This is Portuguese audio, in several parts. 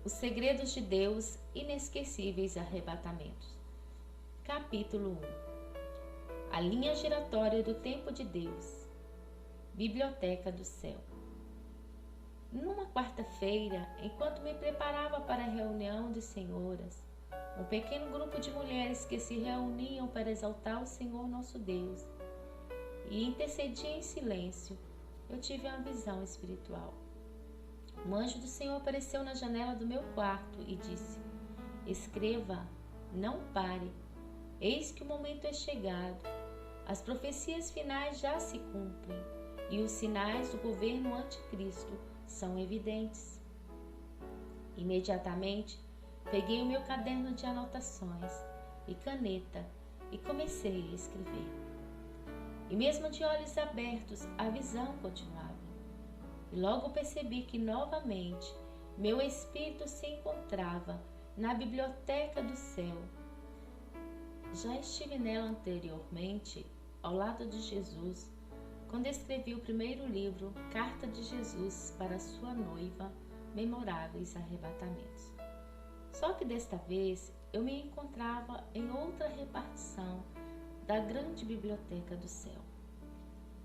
Os segredos de Deus, inesquecíveis arrebatamentos. Capítulo 1. A linha giratória do tempo de Deus. Biblioteca do céu. Numa quarta-feira, enquanto me preparava para a reunião de senhoras, um pequeno grupo de mulheres que se reuniam para exaltar o Senhor nosso Deus e intercedia em silêncio, eu tive uma visão espiritual. Um anjo do Senhor apareceu na janela do meu quarto e disse: escreva, não pare, eis que o momento é chegado, as profecias finais já se cumprem e os sinais do governo anticristo são evidentes. Imediatamente, peguei o meu caderno de anotações e caneta e comecei a escrever. E mesmo de olhos abertos, a visão continuava. E logo percebi que novamente meu espírito se encontrava na biblioteca do céu. Já estive nela anteriormente, ao lado de Jesus, quando escrevi o primeiro livro, Carta de Jesus para sua noiva, Memoráveis Arrebatamentos. Só que desta vez eu me encontrava em outra repartição da grande biblioteca do céu.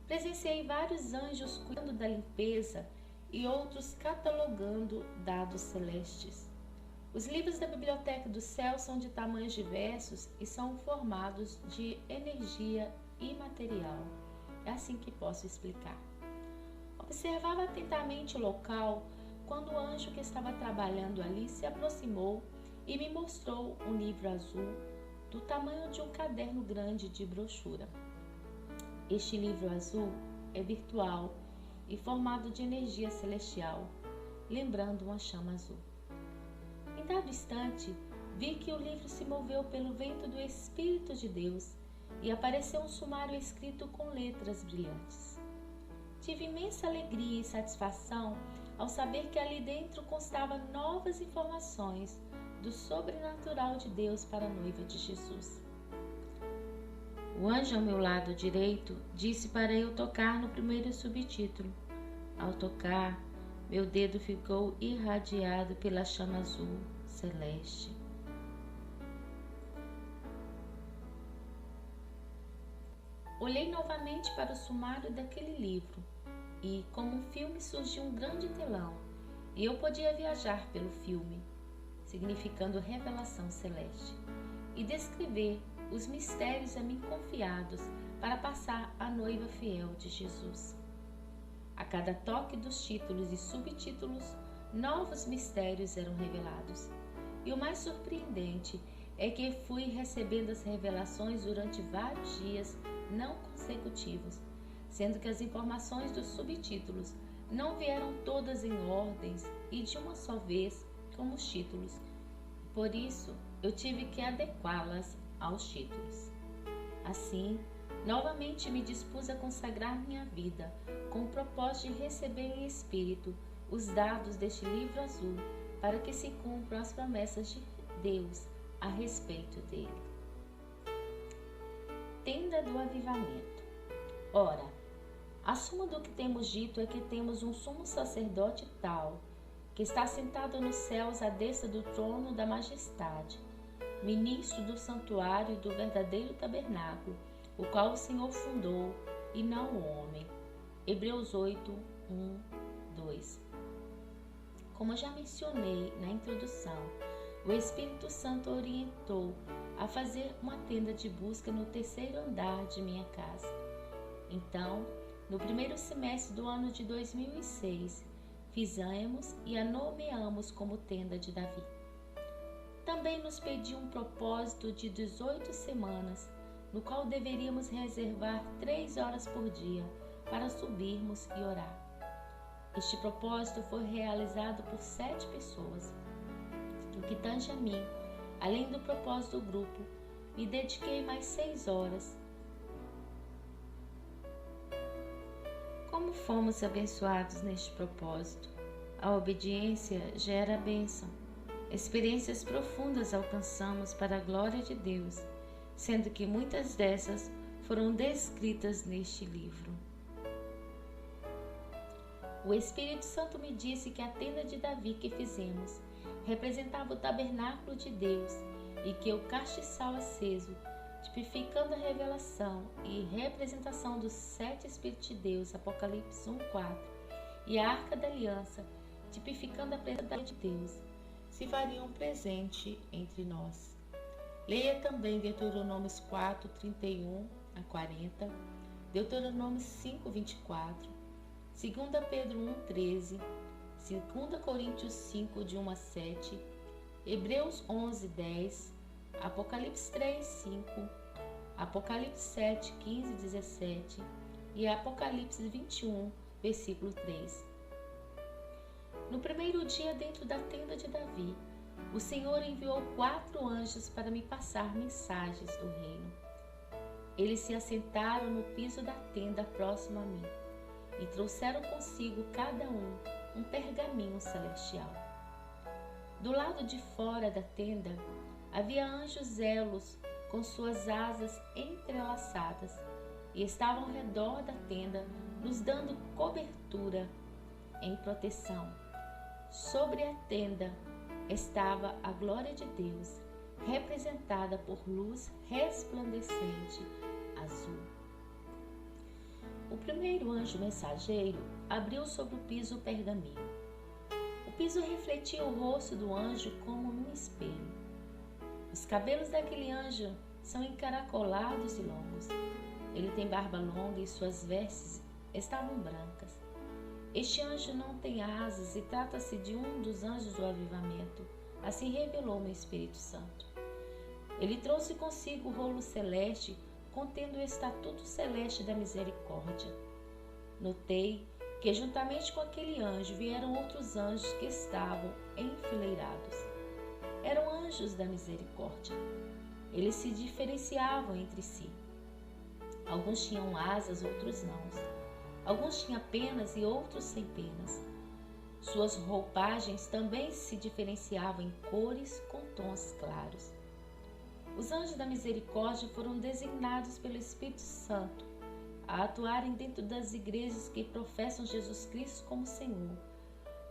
Presenciei vários anjos cuidando da limpeza e outros catalogando dados celestes. Os livros da biblioteca do céu são de tamanhos diversos e são formados de energia imaterial. É assim que posso explicar. Observava atentamente o local quando o anjo que estava trabalhando ali se aproximou e me mostrou um livro azul do tamanho de um caderno grande de brochura. Este livro azul é virtual e formado de energia celestial, lembrando uma chama azul. Em dado instante, vi que o livro se moveu pelo vento do Espírito de Deus e apareceu um sumário escrito com letras brilhantes. Tive imensa alegria e satisfação ao saber que ali dentro constava novas informações do sobrenatural de Deus para a noiva de Jesus. O anjo ao meu lado direito disse para eu tocar no primeiro subtítulo. Ao tocar, meu dedo ficou irradiado pela chama azul celeste. Olhei novamente para o sumário daquele livro e, como um filme, surgiu um grande telão e eu podia viajar pelo filme, significando revelação celeste, e descrever os mistérios a mim confiados para passar a noiva fiel de Jesus. A cada toque dos títulos e subtítulos, novos mistérios eram revelados. E o mais surpreendente é que fui recebendo as revelações durante vários dias não consecutivos, sendo que as informações dos subtítulos não vieram todas em ordens e de uma só vez como os títulos. Por isso, eu tive que adequá-las aos títulos. Assim, novamente me dispus a consagrar minha vida com o propósito de receber em espírito os dados deste livro azul para que se cumpram as promessas de Deus a respeito dele. Tenda do avivamento. Ora, a suma do que temos dito é que temos um sumo sacerdote tal, que está sentado nos céus à destra do trono da majestade, ministro do santuário do verdadeiro tabernáculo, o qual o Senhor fundou e não o homem. Hebreus 8, 1, 2. Como já mencionei na introdução, o Espírito Santo orientou a fazer uma tenda de busca no terceiro andar de minha casa. Então, no primeiro semestre do ano de 2006, fizemos e a nomeamos como Tenda de Davi. Também nos pediu um propósito de 18 semanas, no qual deveríamos reservar 3 horas por dia para subirmos e orar. Este propósito foi realizado por 7 pessoas. No que tange a mim, além do propósito do grupo, me dediquei mais 6 horas. Como fomos abençoados neste propósito? A obediência gera bênção. Experiências profundas alcançamos para a glória de Deus, sendo que muitas dessas foram descritas neste livro. O Espírito Santo me disse que a tenda de Davi que fizemos representava o tabernáculo de Deus, e que o castiçal aceso, tipificando a revelação e representação dos 7 Espíritos de Deus, Apocalipse 1:4, e a Arca da Aliança, tipificando a presença de Deus, se fariam presente entre nós. Leia também Deuteronômios 4:31-40, Deuteronômios 5:24, 2 Pedro 1:13, 2 Coríntios 5:1-7, Hebreus 11:10, Apocalipse 3:5, Apocalipse 7:15-17 e Apocalipse 21, versículo 3. No primeiro dia dentro da tenda de Davi, o Senhor enviou 4 anjos para me passar mensagens do reino. Eles se assentaram no piso da tenda próximo a mim e trouxeram consigo cada um pergaminho celestial. Do lado de fora da tenda havia anjos elos com suas asas entrelaçadas e estavam ao redor da tenda, nos dando cobertura em proteção. Sobre a tenda estava a glória de Deus, representada por luz resplandecente azul. O primeiro anjo mensageiro abriu sobre o piso o pergaminho. O piso refletia o rosto do anjo como num espelho. Os cabelos daquele anjo são encaracolados e longos. Ele tem barba longa e suas vestes estavam brancas. Este anjo não tem asas e trata-se de um dos anjos do avivamento. Assim revelou meu Espírito Santo. Ele trouxe consigo o rolo celeste contendo o estatuto celeste da misericórdia. Notei que juntamente com aquele anjo vieram outros anjos que estavam enfileirados. Eram anjos da misericórdia. Eles se diferenciavam entre si. Alguns tinham asas, outros não. Alguns tinham penas e outros sem penas. Suas roupagens também se diferenciavam em cores com tons claros. Os anjos da misericórdia foram designados pelo Espírito Santo a atuarem dentro das igrejas que professam Jesus Cristo como Senhor,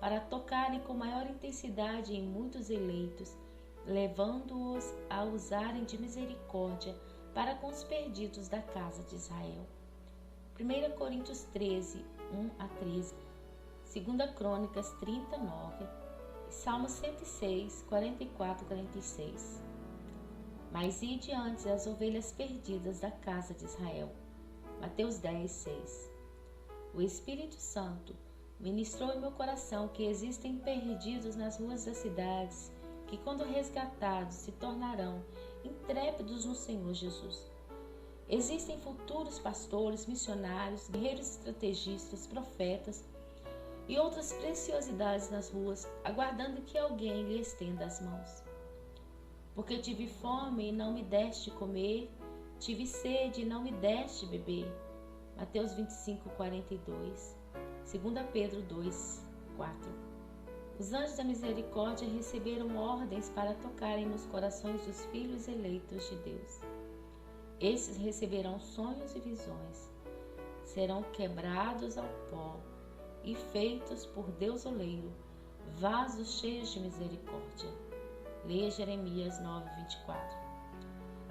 para tocarem com maior intensidade em muitos eleitos, levando-os a usarem de misericórdia para com os perdidos da casa de Israel. 1 Coríntios 13, 1-13, 2 Crônicas 39, Salmo 106, 44-46. Mas ide antes as ovelhas perdidas da casa de Israel. Mateus 10, 6. O Espírito Santo ministrou em meu coração que existem perdidos nas ruas das cidades, que quando resgatados se tornarão intrépidos no Senhor Jesus. Existem futuros pastores, missionários, guerreiros estrategistas, profetas e outras preciosidades nas ruas, aguardando que alguém lhe estenda as mãos. Porque tive fome e não me deste comer, tive sede e não me deste beber. Mateus 25, 42, 2 Pedro 2, 4. Os anjos da misericórdia receberam ordens para tocarem nos corações dos filhos eleitos de Deus. Esses receberão sonhos e visões, serão quebrados ao pó e feitos por Deus oleiro, vasos cheios de misericórdia. Leia Jeremias 9:24.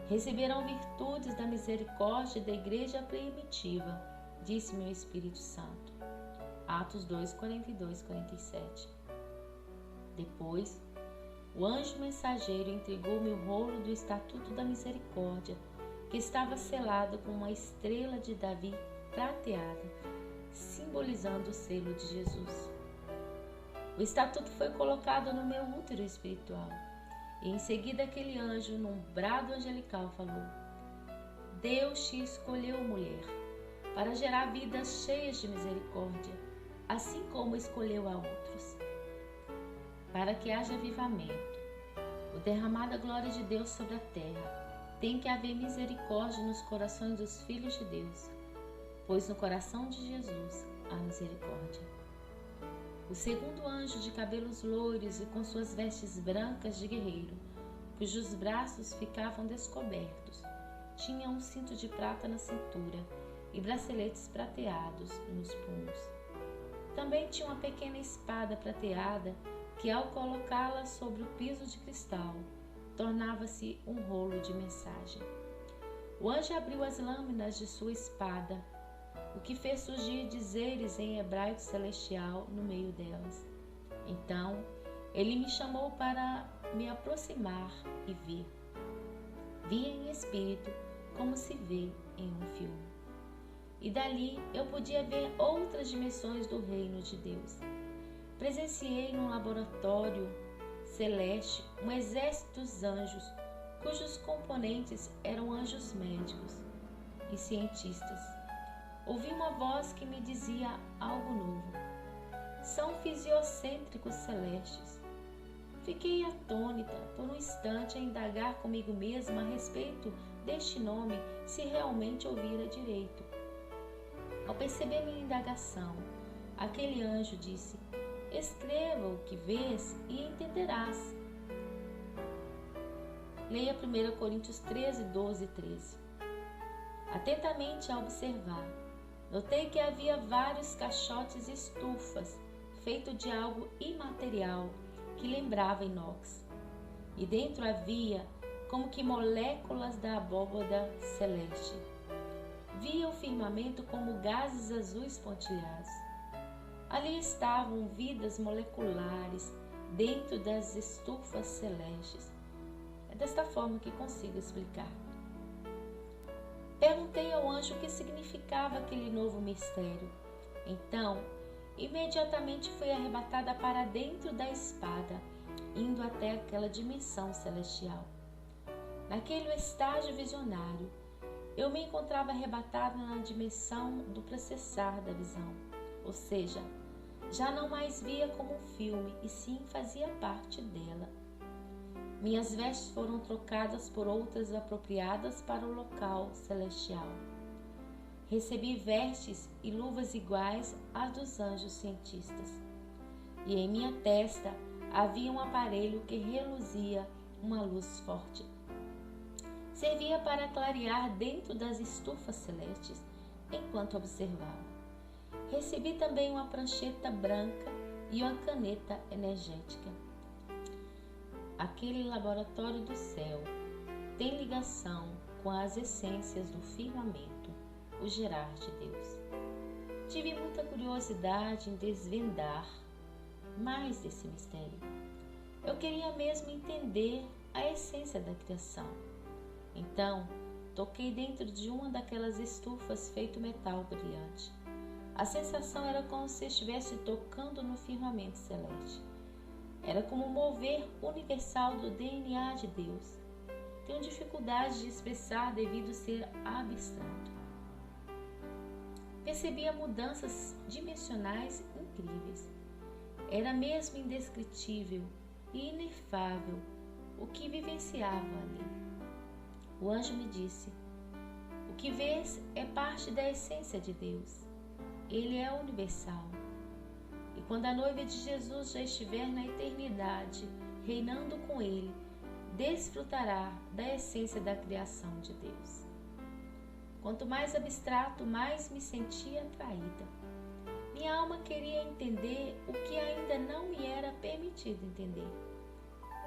Receberão virtudes da misericórdia da igreja primitiva, disse meu Espírito Santo. Atos 2:42-47. Depois, o anjo mensageiro entregou-me o rolo do estatuto da misericórdia, que estava selado com uma estrela de Davi prateada, simbolizando o selo de Jesus. O estatuto foi colocado no meu útero espiritual. E em seguida aquele anjo, num brado angelical, falou: Deus te escolheu, mulher, para gerar vidas cheias de misericórdia, assim como escolheu a outros. Para que haja avivamento, o derramar da glória de Deus sobre a terra, tem que haver misericórdia nos corações dos filhos de Deus, pois no coração de Jesus há misericórdia. O segundo anjo, de cabelos loiros e com suas vestes brancas de guerreiro, cujos braços ficavam descobertos, tinha um cinto de prata na cintura e braceletes prateados nos punhos. Também tinha uma pequena espada prateada que ao colocá-la sobre o piso de cristal, tornava-se um rolo de mensagem. O anjo abriu as lâminas de sua espada, o que fez surgir dizeres em hebraico celestial no meio delas. Então, ele me chamou para me aproximar e ver. Via em espírito, como se vê em um filme. E dali eu podia ver outras dimensões do reino de Deus. Presenciei num laboratório celeste um exército dos anjos, cujos componentes eram anjos médicos e cientistas. Ouvi uma voz que me dizia algo novo. São fisiocêntricos celestes. Fiquei atônita por um instante a indagar comigo mesma a respeito deste nome, se realmente ouvira direito. Ao perceber minha indagação, aquele anjo disse: escreva o que vês e entenderás. Leia 1 Coríntios 13, 12 e 13. Atentamente a observar, notei que havia vários caixotes e estufas, feito de algo imaterial, que lembrava inox. E dentro havia como que moléculas da abóbora celeste. Via o firmamento como gases azuis pontilhados. Ali estavam vidas moleculares dentro das estufas celestes. É desta forma que consigo explicar. Perguntei ao anjo o que significava aquele novo mistério. Então, imediatamente fui arrebatada para dentro da espada, indo até aquela dimensão celestial. Naquele estágio visionário, eu me encontrava arrebatada na dimensão do processar da visão, ou seja, já não mais via como um filme, e sim fazia parte dela. Minhas vestes foram trocadas por outras apropriadas para o local celestial. Recebi vestes e luvas iguais às dos anjos cientistas. E em minha testa havia um aparelho que reluzia uma luz forte. Servia para clarear dentro das estufas celestes enquanto observava. Recebi também uma prancheta branca e uma caneta energética. Aquele laboratório do céu tem ligação com as essências do firmamento, o gerar de Deus. Tive muita curiosidade em desvendar mais desse mistério. Eu queria mesmo entender a essência da criação. Então, toquei dentro de uma daquelas estufas feito metal brilhante. A sensação era como se estivesse tocando no firmamento celeste. Era como o mover universal do DNA de Deus. Tenho dificuldade de expressar devido ser abstrato. Percebia mudanças dimensionais incríveis. Era mesmo indescritível e inefável o que vivenciava ali. O anjo me disse: o que vês é parte da essência de Deus. Ele é universal. E quando a noiva de Jesus já estiver na eternidade, reinando com Ele, desfrutará da essência da criação de Deus. Quanto mais abstrato, mais me sentia atraída. Minha alma queria entender o que ainda não me era permitido entender.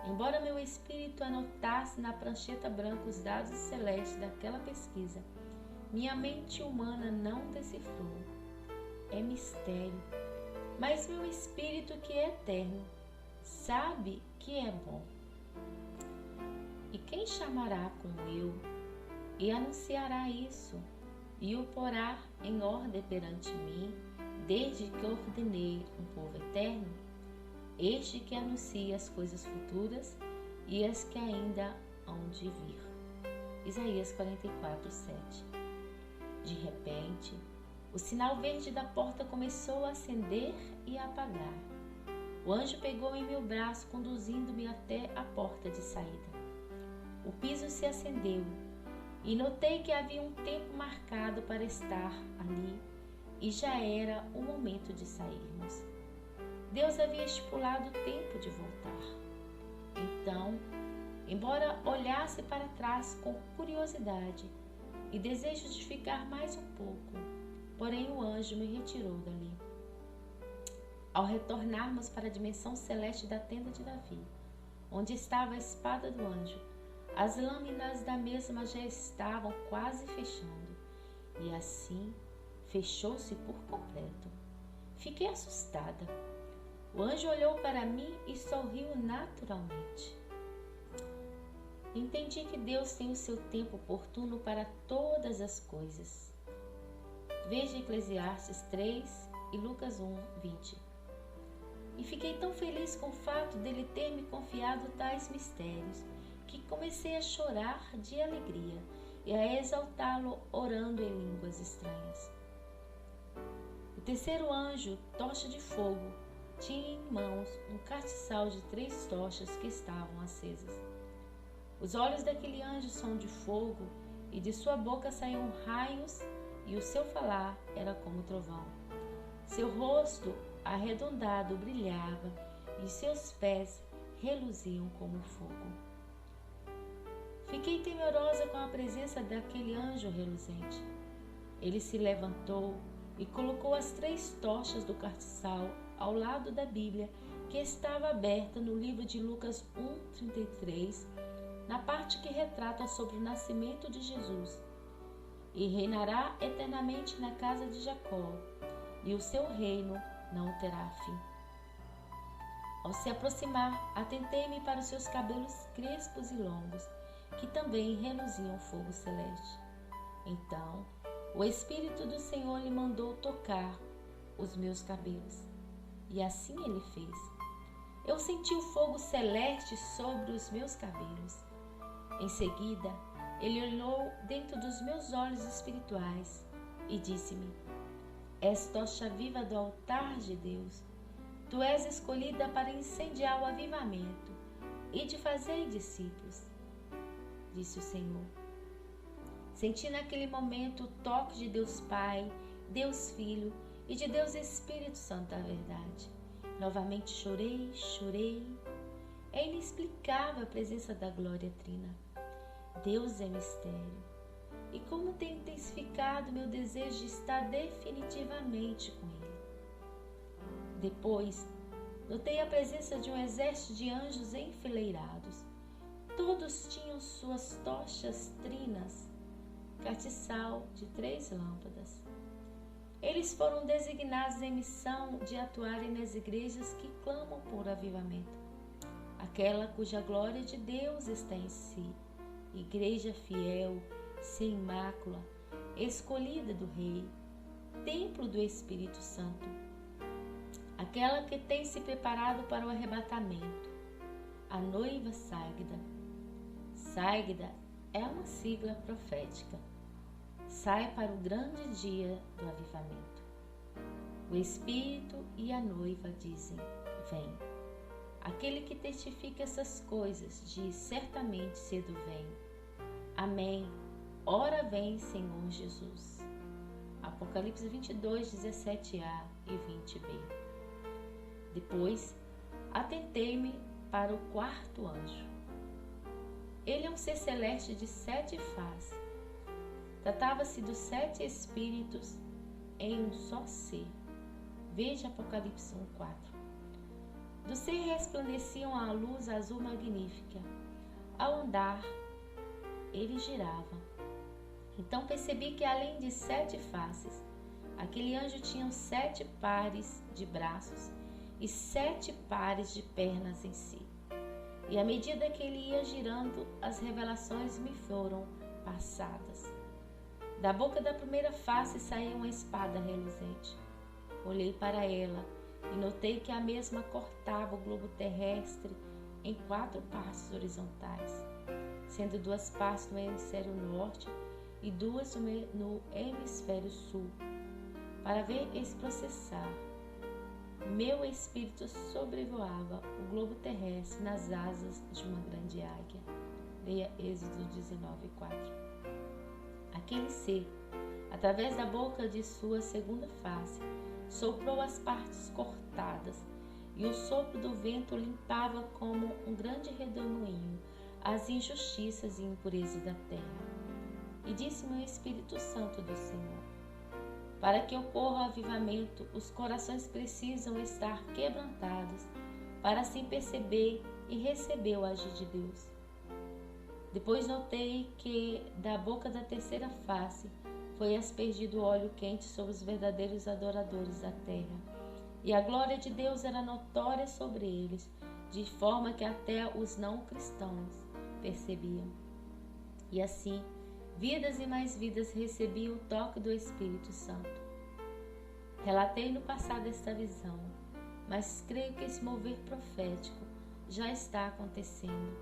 Embora meu espírito anotasse na prancheta branca os dados celestes daquela pesquisa, minha mente humana não decifrou. É mistério, mas meu espírito, que é eterno, sabe que é bom. E quem chamará como eu, e anunciará isso, e o porá em ordem perante mim, desde que ordenei um povo eterno? Este que anuncia as coisas futuras e as que ainda hão de vir. Isaías 44, 7. De repente, o sinal verde da porta começou a acender e a apagar. O anjo pegou em meu braço, conduzindo-me até a porta de saída. O piso se acendeu e notei que havia um tempo marcado para estar ali e já era o momento de sairmos. Deus havia estipulado o tempo de voltar. Então, embora olhasse para trás com curiosidade e desejo de ficar mais um pouco, porém o anjo me retirou dali. ao retornarmos para a dimensão celeste da tenda de Davi, onde estava a espada do anjo, as lâminas da mesma já estavam quase fechando, e assim fechou-se por completo. Fiquei assustada. O anjo olhou para mim e sorriu naturalmente. Entendi que Deus tem o seu tempo oportuno para todas as coisas. Veja Eclesiastes 3 e Lucas 1:20. E fiquei tão feliz com o fato dele ter me confiado tais mistérios, que comecei a chorar de alegria e a exaltá-lo orando em línguas estranhas. O terceiro anjo, tocha de fogo, tinha em mãos um castiçal de 3 tochas que estavam acesas. Os olhos daquele anjo são de fogo, e de sua boca saíam raios, e o seu falar era como trovão. Seu rosto arredondado brilhava, e seus pés reluziam como fogo. Fiquei temorosa com a presença daquele anjo reluzente. Ele se levantou e colocou as 3 tochas do castiçal ao lado da Bíblia, que estava aberta no livro de Lucas 1:33, na parte que retrata sobre o nascimento de Jesus. E reinará eternamente na casa de Jacó, e o seu reino não terá fim. Ao se aproximar, atentei-me para os seus cabelos crespos e longos, que também reluziam fogo celeste. Então, o Espírito do Senhor lhe mandou tocar os meus cabelos, e assim ele fez. Eu senti o fogo celeste sobre os meus cabelos. Em seguida, ele olhou dentro dos meus olhos espirituais e disse-me: És tocha viva do altar de Deus. Tu és escolhida para incendiar o avivamento e de fazer discípulos, disse o Senhor. Senti naquele momento o toque de Deus Pai, Deus Filho e de Deus Espírito Santo da verdade. Novamente chorei. É inexplicável a presença da glória trina. Deus é mistério. E como tem intensificado meu desejo de estar definitivamente com Ele. Depois, notei a presença de um exército de anjos enfileirados. Todos tinham suas tochas trinas, castiçal de 3 lâmpadas. Eles foram designados em missão de atuarem nas igrejas que clamam por avivamento, aquela cuja glória de Deus está em si, igreja fiel, sem mácula, escolhida do Rei, templo do Espírito Santo, aquela que tem se preparado para o arrebatamento, a noiva Ságida. Ságida é uma sigla profética. Sai para o grande dia do avivamento. O Espírito e a noiva dizem: vem. Aquele que testifica essas coisas diz: certamente cedo vem. Amém. Ora vem, Senhor Jesus. Apocalipse 22, 17a e 20b. Depois, atentei-me para o 4º anjo. Ele é um ser celeste de 7 faces. Tratava-se dos 7 espíritos em um só ser. Veja Apocalipse 1:4. Do ser resplandeciam a luz azul magnífica. Ao andar, ele girava. Então percebi que além de 7 faces, aquele anjo tinha 7 pares de braços e 7 pares de pernas em si. E à medida que ele ia girando, as revelações me foram passadas. Da boca da primeira face saía uma espada reluzente. Olhei para ela e notei que a mesma cortava o globo terrestre em 4 partes horizontais, sendo 2 partes no hemisfério norte e 2 no hemisfério sul. Para ver esse processar, meu espírito sobrevoava o globo terrestre nas asas de uma grande águia. Leia Êxodo 19:4. Aquele ser, através da boca de sua segunda face, soprou as partes cortadas, e o sopro do vento limpava como um grande redemoinho as injustiças e impurezas da terra. E disse-me o Espírito Santo do Senhor: Para que ocorra o avivamento, os corações precisam estar quebrantados, para assim perceber e receber o agir de Deus. Depois notei que da boca da terceira face foi aspergido óleo quente sobre os verdadeiros adoradores da terra, e a glória de Deus era notória sobre eles, de forma que até os não cristãos percebiam. E assim, vidas e mais vidas recebiam o toque do Espírito Santo. Relatei no passado esta visão, mas creio que esse mover profético já está acontecendo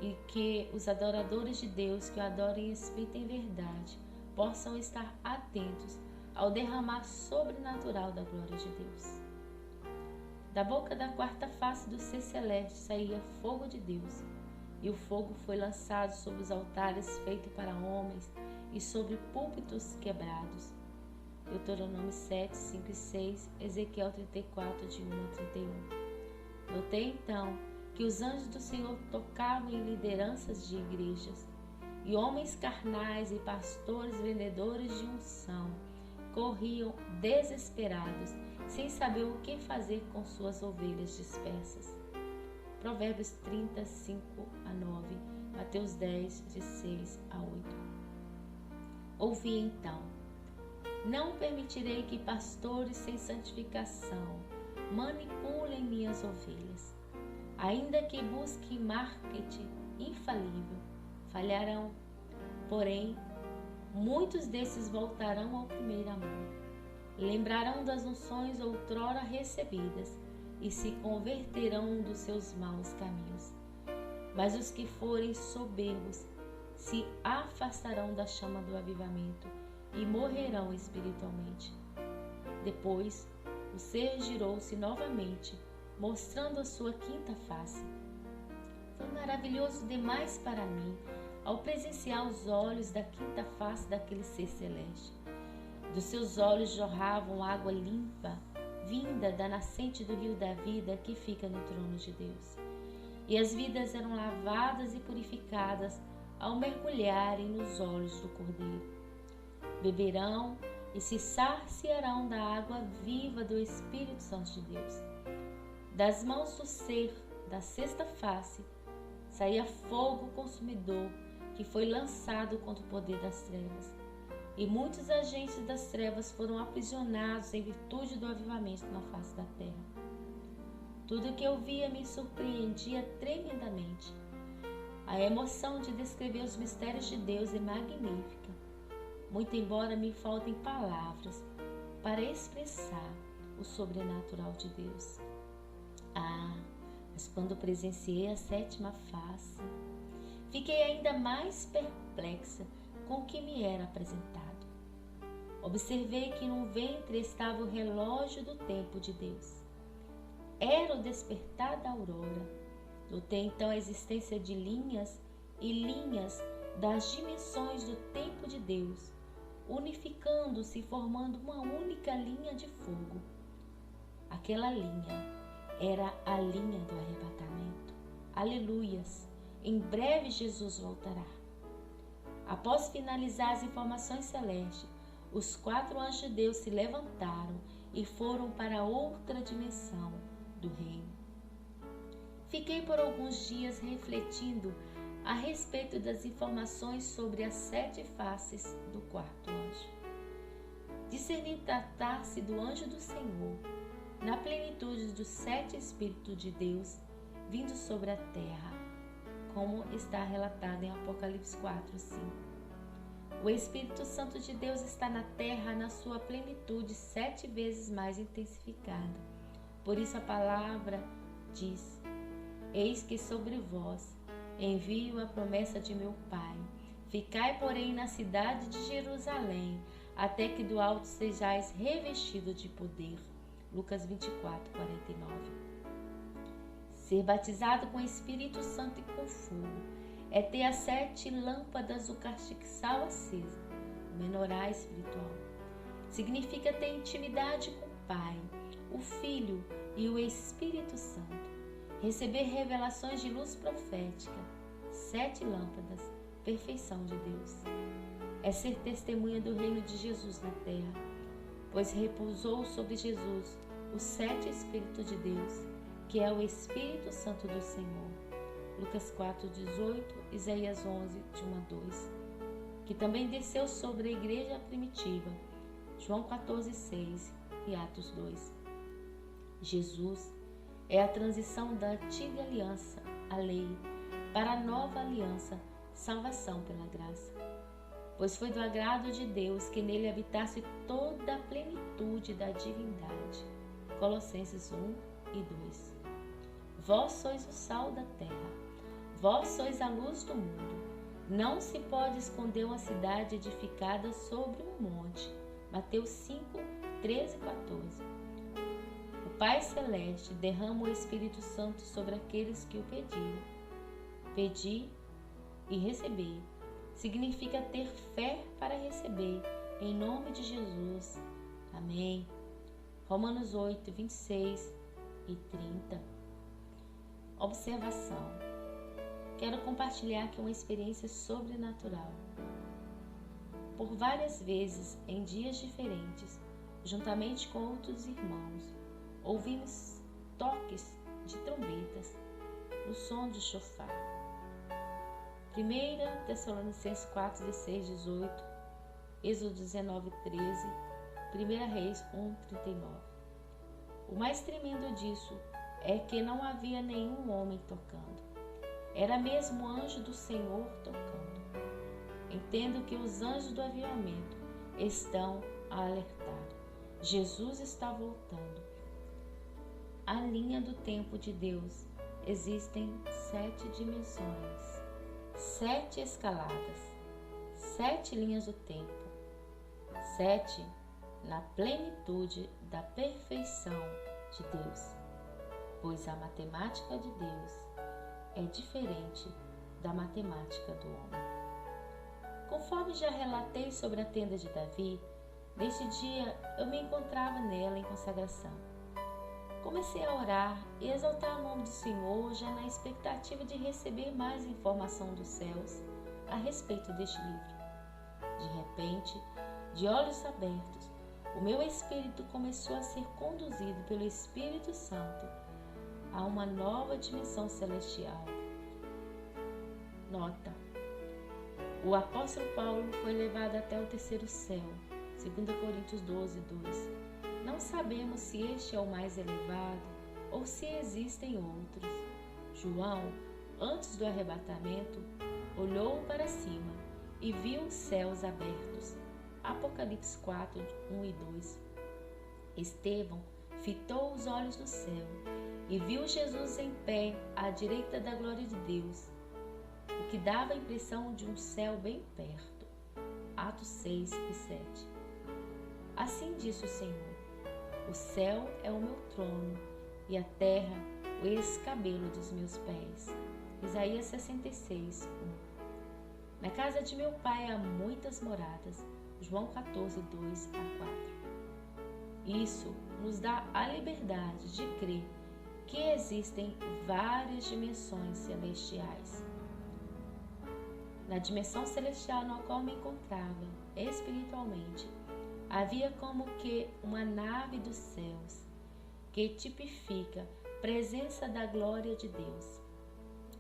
e que os adoradores de Deus que o adoram em espírito e em verdade possam estar atentos ao derramar sobrenatural da glória de Deus. Da boca da quarta face do ser celeste saía fogo de Deus, e o fogo foi lançado sobre os altares feitos para homens e sobre púlpitos quebrados. Deuteronômio 7, 5 e 6, Ezequiel 34, de 1 a 31. Notei então que os anjos do Senhor tocavam em lideranças de igrejas, e homens carnais e pastores vendedores de unção corriam desesperados, sem saber o que fazer com suas ovelhas dispersas. Provérbios 30, 5 a 9, Mateus 10, de 6 a 8. Ouvi então: não permitirei que pastores sem santificação manipulem minhas ovelhas. Ainda que busquem marketing infalível, falharão. Porém, muitos desses voltarão ao primeiro amor. Lembrarão das unções outrora recebidas e se converterão dos seus maus caminhos. Mas os que forem soberbos se afastarão da chama do avivamento e morrerão espiritualmente. Depois, o ser girou-se novamente, mostrando a sua quinta face. Foi maravilhoso demais para mim ao presenciar os olhos da quinta face daquele ser celeste. Dos seus olhos jorravam água limpa, vinda da nascente do rio da vida que fica no trono de Deus. E as vidas eram lavadas e purificadas ao mergulharem nos olhos do Cordeiro. Beberão e se saciarão da água viva do Espírito Santo de Deus. Das mãos do ser da sexta face saía fogo consumidor que foi lançado contra o poder das trevas. E muitos agentes das trevas foram aprisionados em virtude do avivamento na face da terra. Tudo o que eu via me surpreendia tremendamente. A emoção de descrever os mistérios de Deus é magnífica, muito embora me faltem palavras para expressar o sobrenatural de Deus. Mas quando presenciei a sétima face, fiquei ainda mais perplexa com o que me era apresentado. Observei que no ventre estava o relógio do tempo de Deus. Era o despertar da aurora. Notei então a existência de linhas e linhas das dimensões do tempo de Deus, unificando-se e formando uma única linha de fogo. Aquela linha era a linha do arrebatamento. Aleluias! Em breve Jesus voltará. Após finalizar as informações celestes, os 4 anjos de Deus se levantaram e foram para outra dimensão do reino. Fiquei por alguns dias refletindo a respeito das informações sobre as 7 faces do 4º anjo. Discerni tratar-se do anjo do Senhor, na plenitude dos 7 Espíritos de Deus vindo sobre a terra, como está relatado em Apocalipse 4, 5. O Espírito Santo de Deus está na terra na sua plenitude 7 vezes mais intensificada. Por isso a palavra diz: eis que sobre vós envio a promessa de meu Pai. Ficai, porém, na cidade de Jerusalém, até que do alto sejais revestido de poder. Lucas 24, 49. Ser batizado com o Espírito Santo e com fogo é ter as 7 lâmpadas do castiçal acesa, o menorá espiritual. Significa ter intimidade com o Pai, o Filho e o Espírito Santo. Receber revelações de luz profética, 7 lâmpadas, perfeição de Deus. É ser testemunha do reino de Jesus na terra. pois repousou sobre Jesus o 7º Espírito de Deus, que é o Espírito Santo do Senhor. Lucas 4:18, Isaías 11, de 1 a 2. Que também desceu sobre a igreja primitiva, João 14:6 e Atos 2. Jesus é a transição da antiga aliança, a lei, para a nova aliança, salvação pela graça. Pois foi do agrado de Deus que nele habitasse toda a plenitude da divindade. Colossenses 1 e 2. Vós sois o sal da terra, vós sois a luz do mundo. Não se pode esconder uma cidade edificada sobre um monte. Mateus 5, 13 e 14. O Pai Celeste derrama o Espírito Santo sobre aqueles que o pediram. Pedir e receber significa ter fé para receber, em nome de Jesus. Amém. Romanos 8, 26 e 30. Observação. Quero compartilhar aqui uma experiência sobrenatural. Por várias vezes, em dias diferentes, juntamente com outros irmãos, ouvimos toques de trombetas no som de chofar. 1 Tessalonicenses 4, 16, 18, Êxodo 19, 13, 1 Reis 1, 39. O mais tremendo disso é que não havia nenhum homem tocando. Era mesmo o anjo do Senhor tocando. Entendo que os anjos do avivamento estão a alertar. Jesus está voltando. A linha do tempo de Deus existem 7 dimensões, 7 escaladas, 7 linhas do tempo, 7 na plenitude da perfeição de Deus, pois a matemática de Deus é diferente da matemática do homem. Conforme já relatei sobre a tenda de Davi, neste dia eu me encontrava nela em consagração. Comecei a orar e exaltar o nome do Senhor, já na expectativa de receber mais informação dos céus a respeito deste livro. De repente, de olhos abertos, o meu espírito começou a ser conduzido pelo Espírito Santo a uma nova dimensão celestial. Nota: o apóstolo Paulo foi levado até o 3º céu, 2 Coríntios 12, 2. Não sabemos se este é o mais elevado ou se existem outros. João, antes do arrebatamento, olhou para cima e viu os céus abertos. Apocalipse 4, 1 e 2. Estevão fitou os olhos no céu e viu Jesus em pé à direita da glória de Deus, o que dava a impressão de um céu bem perto. Atos 6 e 7. Assim disse o Senhor: o céu é o meu trono e a terra o escabelo dos meus pés. Isaías 66, 1. Na casa de meu pai há muitas moradas. João 14, 2 a 4. Isso nos dá a liberdade de crer que existem várias dimensões celestiais. Na dimensão celestial na qual me encontrava espiritualmente, havia como que uma nave dos céus, que tipifica presença da glória de Deus.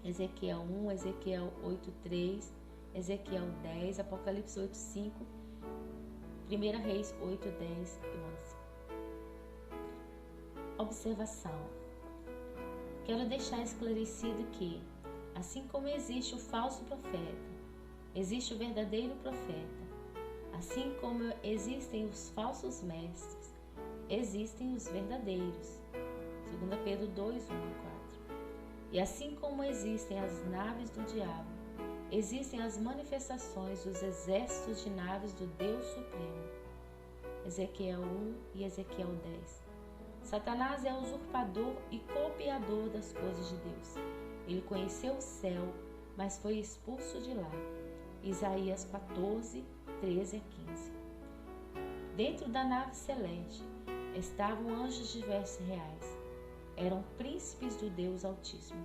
Ezequiel 1, Ezequiel 8, 3, Ezequiel 10, Apocalipse 8, 5, 1 Reis 8, 10 e 11. Observação. Quero deixar esclarecido que, assim como existe o falso profeta, existe o verdadeiro profeta. Assim como existem os falsos mestres, existem os verdadeiros. 2 Pedro 2, 1 e 4. E assim como existem as naves do diabo, existem as manifestações dos exércitos de naves do Deus Supremo. Ezequiel 1 e Ezequiel 10. Satanás é usurpador e copiador das coisas de Deus. Ele conheceu o céu, mas foi expulso de lá. Isaías 14, 13 a 15. Dentro da nave celeste estavam anjos diversos reais. Eram príncipes do Deus Altíssimo.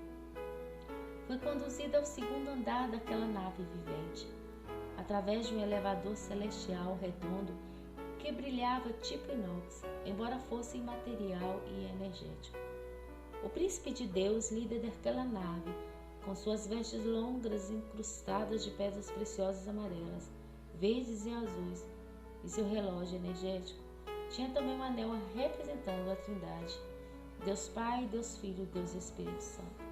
Fui conduzida ao 2º andar daquela nave vivente, através de um elevador celestial redondo porque brilhava tipo inox, embora fosse imaterial e energético. O príncipe de Deus, líder daquela nave, com suas vestes longas incrustadas de pedras preciosas amarelas, verdes e azuis, e seu relógio energético, tinha também um anel representando a Trindade, Deus Pai, Deus Filho, Deus Espírito Santo.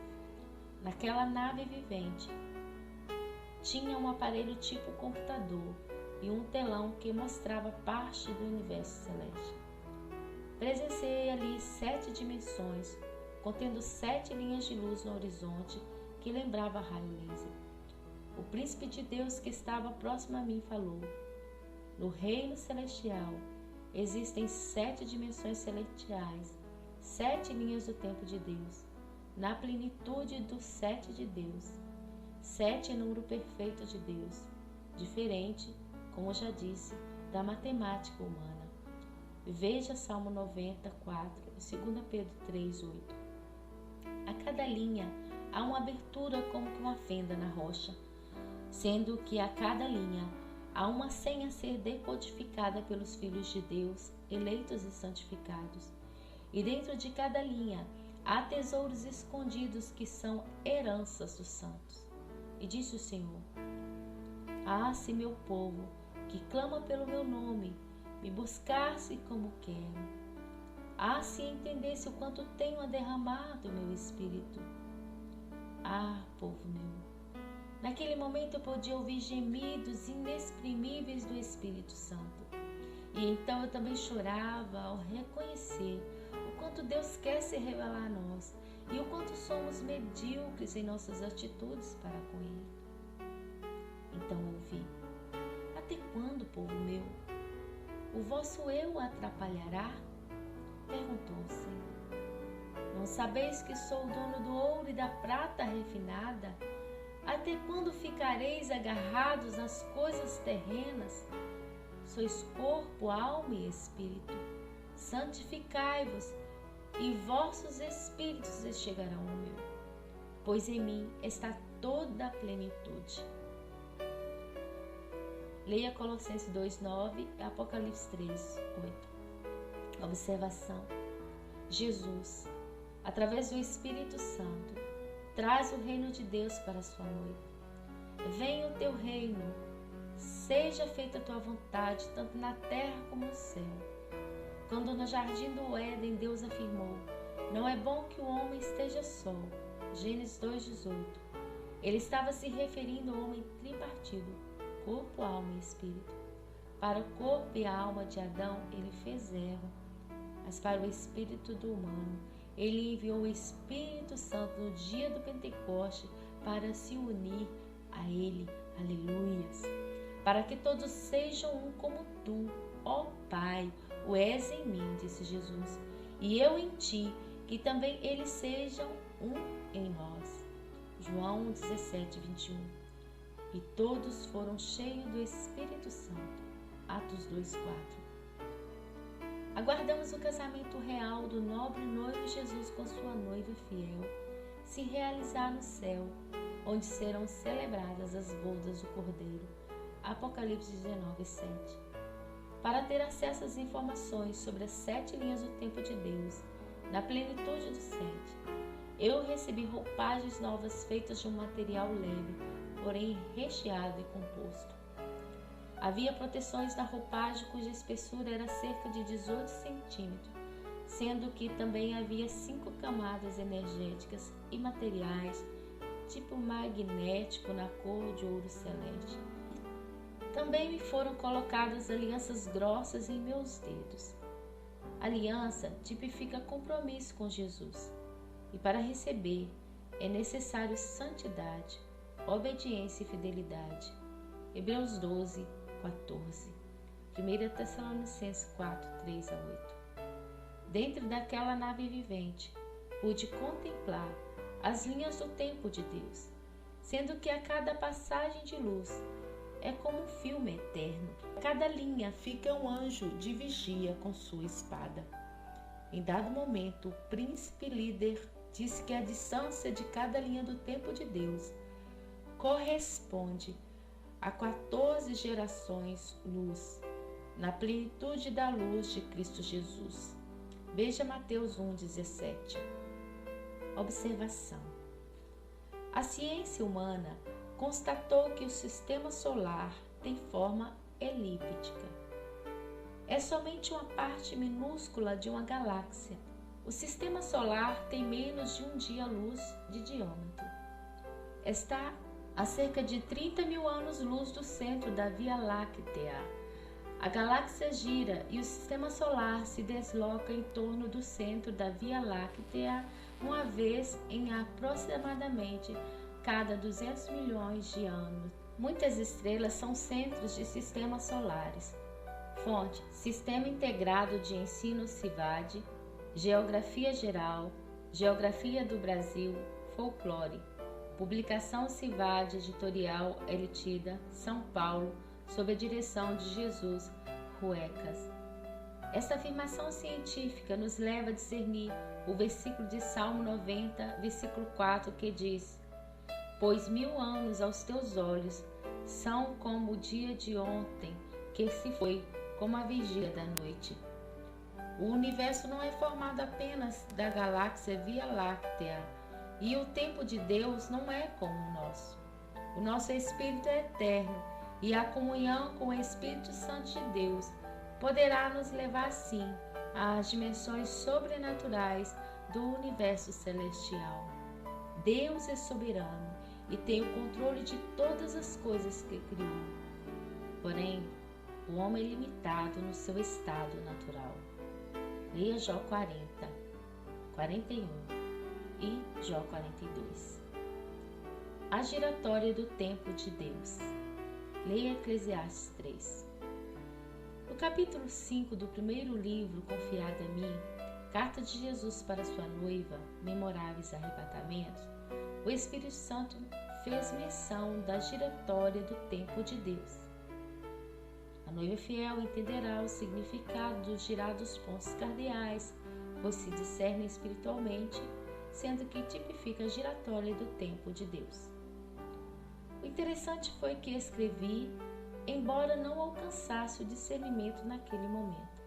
Naquela nave vivente, tinha um aparelho tipo computador e um telão que mostrava parte do universo celeste. Presenciei ali 7 dimensões, contendo 7 linhas de luz no horizonte que lembrava raio laser. O príncipe de Deus que estava próximo a mim falou: no reino celestial existem 7 dimensões celestiais, 7 linhas do tempo de Deus, na plenitude do 7 de Deus. 7 é número perfeito de Deus, diferente, como já disse, da matemática humana. Veja Salmo 94 e 2 Pedro 3:8. A cada linha há uma abertura como que uma fenda na rocha, sendo que a cada linha há uma senha a ser decodificada pelos filhos de Deus, eleitos e santificados. E dentro de cada linha há tesouros escondidos que são heranças dos santos. E disse o Senhor: ah, se meu povo, que clama pelo meu nome, me buscasse como quero. Ah, se entendesse o quanto tenho a derramar do meu espírito. Ah, povo meu, naquele momento eu podia ouvir gemidos inexprimíveis do Espírito Santo. E então eu também chorava ao reconhecer o quanto Deus quer se revelar a nós e o quanto somos medíocres em nossas atitudes para com Ele. Então ouvi: até quando, povo meu? O vosso eu atrapalhará? Perguntou o Senhor. Não sabeis que sou o dono do ouro e da prata refinada? Até quando ficareis agarrados nas coisas terrenas? Sois corpo, alma e espírito. Santificai-vos, e vossos espíritos chegarão ao meu, pois em mim está toda a plenitude. Leia Colossenses 2:9 e Apocalipse 3:8. Observação: Jesus, através do Espírito Santo, traz o reino de Deus para a sua noiva. Venha o teu reino, seja feita a tua vontade, tanto na terra como no céu. Quando no jardim do Éden Deus afirmou: não é bom que o homem esteja só, Gênesis 2:18, ele estava se referindo ao homem tripartido, corpo, alma e espírito. Para o corpo e a alma de Adão ele fez Eva, mas para o espírito do humano ele enviou o Espírito Santo no dia do Pentecoste para se unir a ele. Aleluias! Para que todos sejam um como tu, ó Pai, o és em mim, disse Jesus, e eu em ti, que também eles sejam um em nós. João 17:21. E todos foram cheios do Espírito Santo. Atos 2:4. Aguardamos o casamento real do nobre noivo Jesus com sua noiva fiel se realizar no céu, onde serão celebradas as bodas do Cordeiro. Apocalipse 19:7. Para ter acesso às informações sobre as 7 linhas do tempo de Deus, na plenitude do 7, eu recebi roupagens novas feitas de um material leve, porém recheado e composto. Havia proteções na roupagem cuja espessura era cerca de 18 centímetros, sendo que também havia 5 camadas energéticas e materiais, tipo magnético na cor de ouro celeste. Também me foram colocadas alianças grossas em meus dedos. Aliança tipifica compromisso com Jesus, e para receber é necessário santidade, obediência e fidelidade. Hebreus 12:14. 1 Tessalonicenses 4:3-8. Dentro daquela nave vivente, pude contemplar as linhas do tempo de Deus, sendo que a cada passagem de luz é como um filme eterno. Cada linha fica um anjo de vigia com sua espada. Em dado momento, o príncipe líder disse que a distância de cada linha do tempo de Deus corresponde a 14 gerações luz. na plenitude da luz de Cristo Jesus. Veja Mateus 1,17. Observação. A ciência humana constatou que o sistema solar tem forma elíptica. É somente uma parte minúscula de uma galáxia. O sistema solar tem menos de um dia-luz de diâmetro. Está a cerca de 30 mil anos-luz do centro da Via Láctea. A galáxia gira e o sistema solar se desloca em torno do centro da Via Láctea uma vez em aproximadamente cada 200 milhões de anos. Muitas estrelas são centros de sistemas solares. Fonte: Sistema Integrado de Ensino CIVAD, Geografia Geral, Geografia do Brasil, Folclore. Publicação CIVAD, Editorial Elitida, São Paulo, sob a direção de Jesus Ruecas. Esta afirmação científica nos leva a discernir o versículo de Salmo 90, versículo 4, que diz: Pois 1000 anos aos teus olhos são como o dia de ontem, que se foi, como a vigília da noite. O universo não é formado apenas da galáxia Via Láctea, e o tempo de Deus não é como o nosso. O nosso espírito é eterno, e a comunhão com o Espírito Santo de Deus poderá nos levar, sim, às dimensões sobrenaturais do universo celestial. Deus é soberano e tem o controle de todas as coisas que criou. Porém, o homem é limitado no seu estado natural. Leia Jó 40, 41 e Jó 42. A giratória do tempo de Deus. Leia Eclesiastes 3. No capítulo 5 do primeiro livro confiado a mim, Carta de Jesus para sua noiva, Memoráveis Arrebatamentos, o Espírito Santo fez menção da giratória do tempo de Deus. A noiva fiel entenderá o significado dos girados pontos cardeais, pois se discernem espiritualmente, sendo que tipifica a giratória do tempo de Deus. O interessante foi que escrevi, embora não alcançasse o discernimento naquele momento.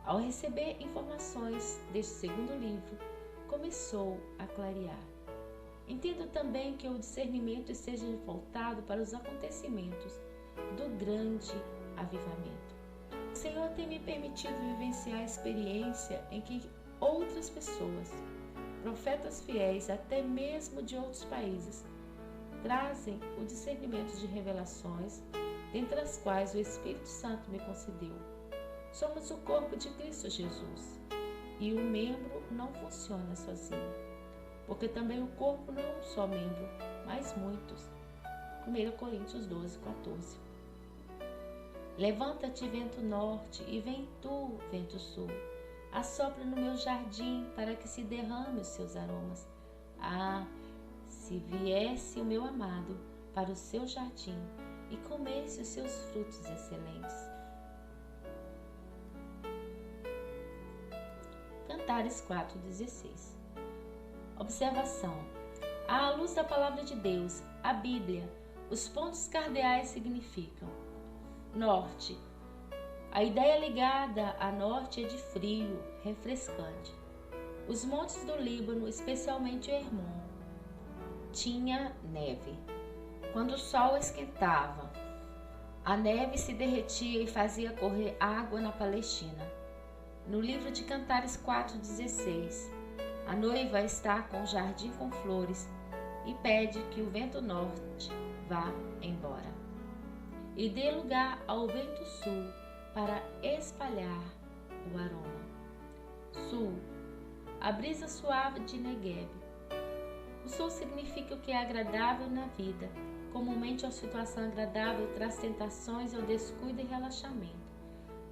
Ao receber informações deste segundo livro, começou a clarear. Entendo também que o discernimento esteja voltado para os acontecimentos do grande avivamento. O Senhor tem me permitido vivenciar a experiência em que outras pessoas, profetas fiéis, até mesmo de outros países, trazem o discernimento de revelações, dentre as quais o Espírito Santo me concedeu. Somos o corpo de Cristo Jesus, e o membro não funciona sozinho, porque também o corpo não é um só membro, mas muitos. 1 Coríntios 12, 14. Levanta-te, vento norte, e vem tu, vento sul. Assopra no meu jardim, para que se derrame os seus aromas. Ah, se viesse o meu amado para o seu jardim e comesse os seus frutos excelentes. Cantares 4,16. Observação. À luz da palavra de Deus, a Bíblia, os pontos cardeais significam: norte. A ideia ligada a norte é de frio, refrescante. Os montes do Líbano, especialmente o Hermon, tinha neve. Quando o sol esquentava, a neve se derretia e fazia correr água na Palestina. No livro de Cantares 4,16, a noiva está com o jardim com flores e pede que o vento norte vá embora e dê lugar ao vento sul para espalhar o aroma. Sul, a brisa suave de Negueb. O sul significa o que é agradável na vida. Comumente, a situação agradável traz tentações ao descuido e relaxamento.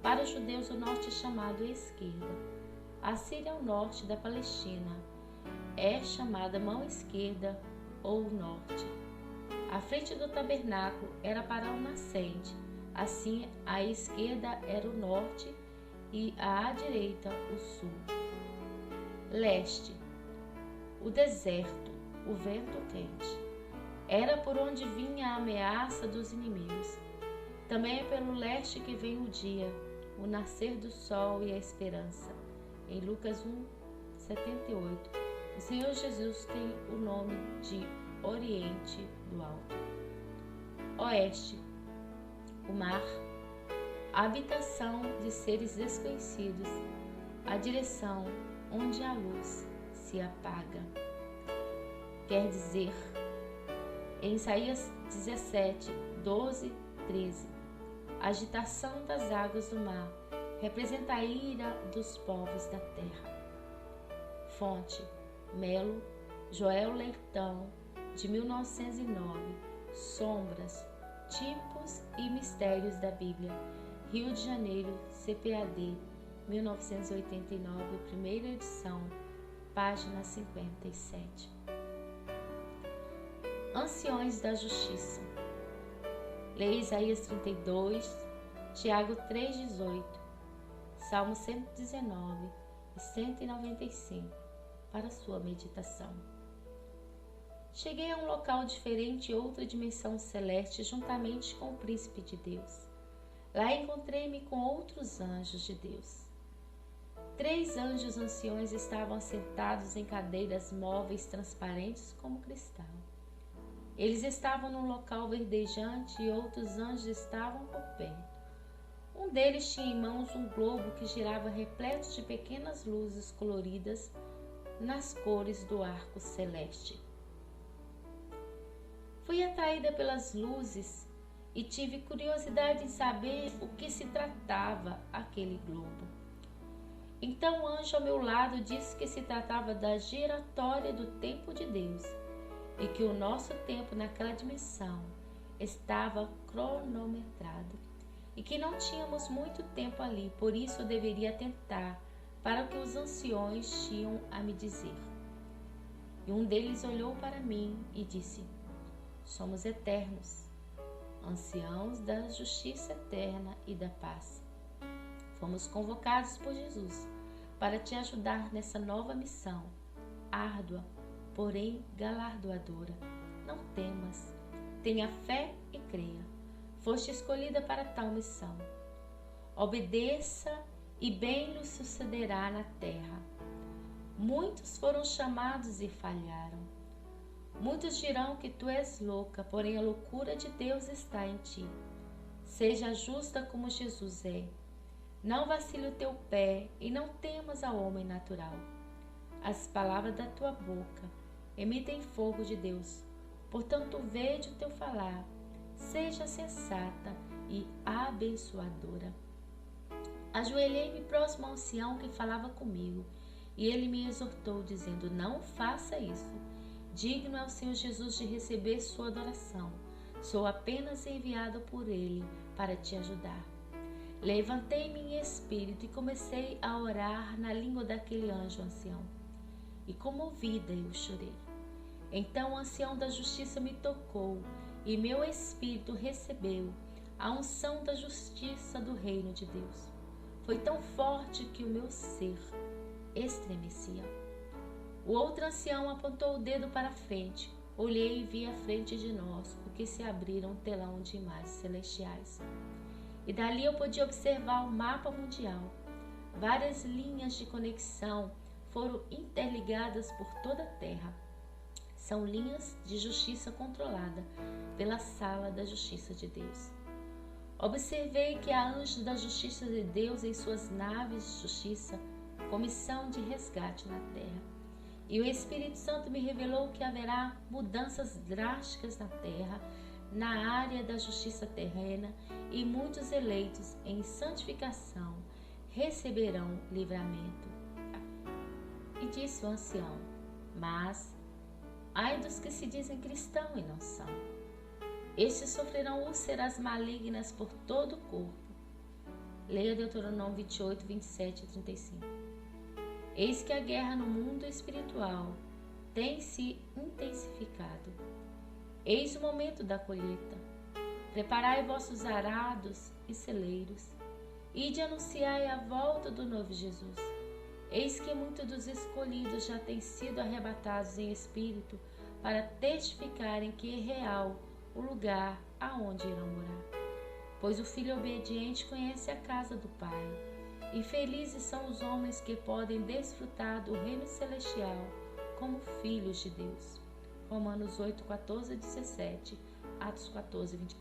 Para os judeus, o norte é chamado esquerda. A Síria é o norte da Palestina. É chamada mão esquerda ou norte. A frente do tabernáculo era para o nascente. Assim, a esquerda era o norte e à direita o sul. Leste, o deserto, o vento quente. Era por onde vinha a ameaça dos inimigos. Também é pelo leste que vem o dia, o nascer do sol e a esperança. Em Lucas 1:78, o Senhor Jesus tem o nome de Oriente do Alto. Oeste, o mar, a habitação de seres desconhecidos, a direção onde a luz se apaga. Quer dizer, em Isaías 17:12-13, a agitação das águas do mar representa a ira dos povos da terra. Fonte: Melo, Joel Leitão, de 1909, Sombras, Tipos e Mistérios da Bíblia, Rio de Janeiro, CPAD, 1989, primeira edição, página 57. Anciões da Justiça. Leia Isaías 32, Tiago 3,18, Salmo 119 e 195 para sua meditação. Cheguei a um local diferente e outra dimensão celeste juntamente com o príncipe de Deus. Lá encontrei-me com outros anjos de Deus. 3 anjos anciões estavam assentados em cadeiras móveis transparentes como cristal. Eles estavam num local verdejante e outros anjos estavam por perto. Um deles tinha em mãos um globo que girava repleto de pequenas luzes coloridas nas cores do arco celeste. Fui atraída pelas luzes e tive curiosidade em saber o que se tratava aquele globo. Então o anjo ao meu lado disse que se tratava da giratória do tempo de Deus e que o nosso tempo naquela dimensão estava cronometrado e que não tínhamos muito tempo ali, por isso eu deveria atentar para o que os anciões tinham a me dizer. E um deles olhou para mim e disse: somos eternos, anciãos da justiça eterna e da paz. Fomos convocados por Jesus para te ajudar nessa nova missão, árdua, porém galardoadora. Não temas, tenha fé e creia. Foste escolhida para tal missão. Obedeça e bem lhe sucederá na terra. Muitos foram chamados e falharam. Muitos dirão que tu és louca, porém a loucura de Deus está em ti. Seja justa como Jesus é. Não vacile o teu pé e não temas ao homem natural. As palavras da tua boca emitem fogo de Deus. Portanto, vede o teu falar. Seja sensata e abençoadora. Ajoelhei-me próximo ao ancião que falava comigo, e ele me exortou, dizendo: não faça isso. Digno é o Senhor Jesus de receber sua adoração. Sou apenas enviado por ele para te ajudar. Levantei-me em espírito e comecei a orar na língua daquele anjo ancião. E comovida eu chorei. Então o ancião da justiça me tocou e meu espírito recebeu a unção da justiça do reino de Deus. Foi tão forte que o meu ser estremecia. O outro ancião apontou o dedo para a frente. Olhei e vi à frente de nós o que se abriram um telão de imagens celestiais. E dali eu podia observar o mapa mundial. Várias linhas de conexão foram interligadas por toda a Terra. São linhas de justiça controlada pela sala da justiça de Deus. Observei que há anjos da justiça de Deus em suas naves de justiça, com missão de resgate na terra. E o Espírito Santo me revelou que haverá mudanças drásticas na terra, na área da justiça terrena, e muitos eleitos em santificação receberão livramento. E disse o ancião: mas ai dos que se dizem cristãos e não são. Estes sofrerão úlceras malignas por todo o corpo. Leia Deuteronômio 28, 27 e 35. Eis que a guerra no mundo espiritual tem se intensificado. Eis o momento da colheita. Preparai vossos arados e celeiros. Ide anunciai a volta do novo Jesus. Eis que muitos dos escolhidos já têm sido arrebatados em espírito para testificarem que é real o lugar aonde irão morar. pois o filho obediente conhece a casa do Pai. E felizes são os homens que podem desfrutar do reino celestial como filhos de Deus. Romanos 8, 14 e 17, Atos 14, 20.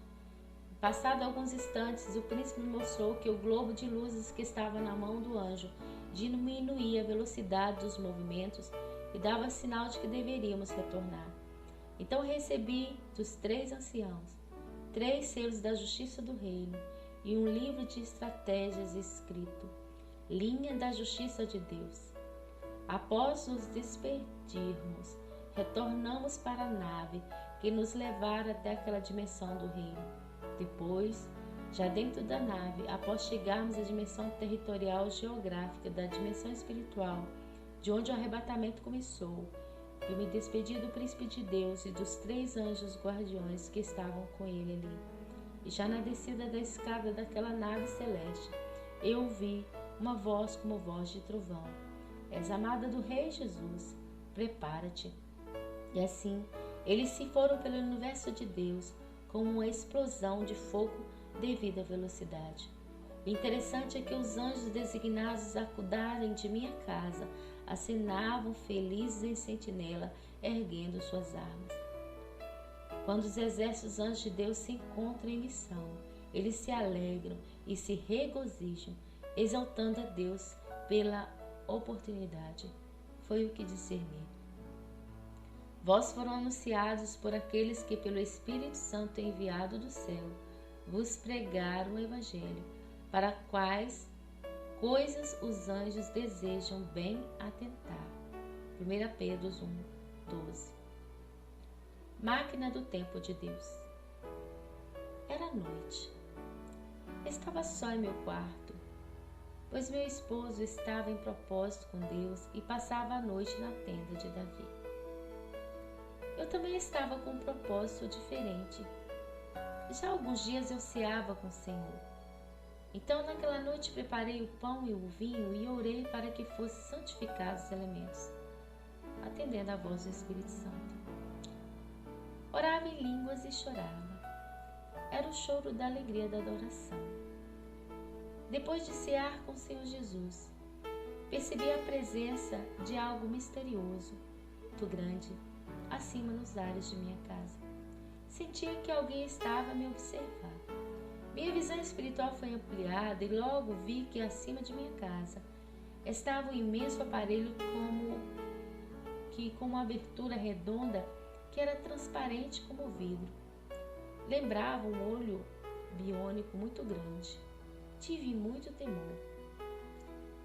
Passado alguns instantes, o príncipe me mostrou que o globo de luzes que estava na mão do anjo diminuía a velocidade dos movimentos e dava sinal de que deveríamos retornar. Então recebi dos 3 anciãos 3 selos da justiça do reino e um livro de estratégias escrito, linha da justiça de Deus. Após nos despedirmos, retornamos para a nave que nos levara até aquela dimensão do reino. Depois, já dentro da nave, após chegarmos à dimensão territorial geográfica da dimensão espiritual, de onde o arrebatamento começou, eu me despedi do príncipe de Deus e dos 3 anjos guardiões que estavam com ele ali. E já na descida da escada daquela nave celeste, eu ouvi uma voz como voz de trovão. És amada do Rei Jesus, prepara-te. E assim, eles se foram pelo universo de Deus como uma explosão de fogo devido à velocidade. O interessante é que os anjos designados a cuidarem de minha casa acenavam felizes em sentinela, erguendo suas armas. Quando os exércitos anjos de Deus se encontram em missão, eles se alegram e se regozijam, exaltando a Deus pela oportunidade. Foi o que discerni. Vós foram anunciados por aqueles que pelo Espírito Santo enviado do céu vos pregaram o Evangelho, para quais coisas os anjos desejam bem atentar. 1 Pedro 1:12. Máquina do tempo de Deus. Era noite. Estava só em meu quarto, pois meu esposo estava em propósito com Deus e passava a noite na tenda de Davi. Eu também estava com um propósito diferente. Já há alguns dias eu ceava com o Senhor. Então, naquela noite, preparei o pão e o vinho e orei para que fossem santificados os elementos, atendendo à voz do Espírito Santo. Orava em línguas e chorava. Era o choro da alegria da adoração. Depois de cear com o Senhor Jesus, percebi a presença de algo misterioso, muito grande, acima nos ares de minha casa. Sentia que alguém estava a me observar. Minha visão espiritual foi ampliada e logo vi que acima de minha casa estava um imenso aparelho com uma abertura redonda que era transparente como vidro. Lembrava um olho biônico muito grande. Tive muito temor.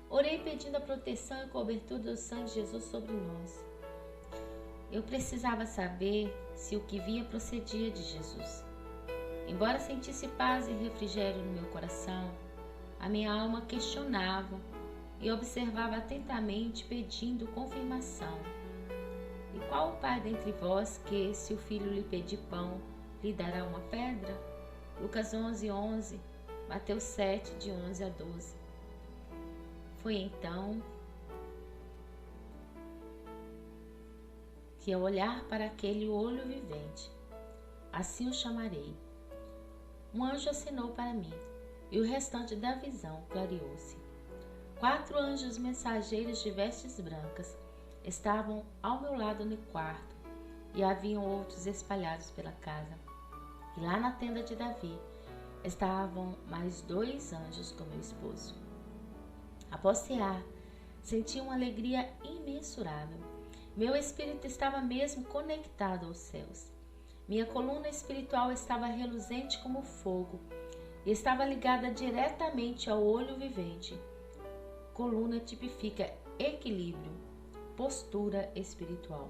Orei pedindo a proteção e cobertura do sangue de Jesus sobre nós. Eu precisava saber se o que via procedia de Jesus. Embora sentisse paz e refrigério no meu coração, a minha alma questionava e observava atentamente, pedindo confirmação. E qual o pai dentre vós que, se o filho lhe pedir pão, lhe dará uma pedra? Lucas 11:11, Mateus 7, de 11 a 12. Foi então que, ao olhar para aquele olho vivente, assim o chamarei, um anjo acenou para mim, e o restante da visão clareou-se. 4 anjos mensageiros de vestes brancas estavam ao meu lado no quarto, e haviam outros espalhados pela casa. E lá na tenda de Davi estavam mais 2 anjos com meu esposo. Após cear, senti uma alegria imensurável. Meu espírito estava mesmo conectado aos céus. Minha coluna espiritual estava reluzente como fogo e estava ligada diretamente ao olho vivente. Coluna tipifica equilíbrio, postura espiritual.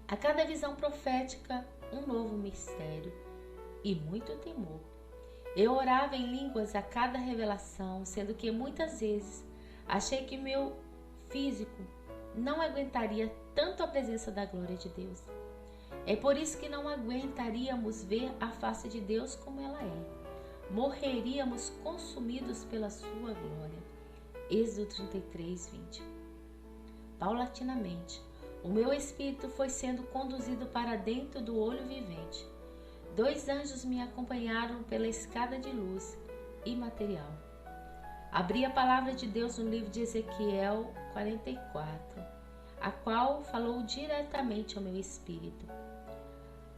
A cada visão profética, um novo mistério e muito temor. Eu orava em línguas a cada revelação, sendo que muitas vezes achei que meu físico não aguentaria tanto a presença da glória de Deus. É por isso que não aguentaríamos ver a face de Deus como ela é. Morreríamos consumidos pela sua glória. Êxodo 33:20. Paulatinamente, o meu espírito foi sendo conduzido para dentro do olho vivente. 2 anjos me acompanharam pela escada de luz imaterial. Abri a palavra de Deus no livro de Ezequiel 44, a qual falou diretamente ao meu espírito.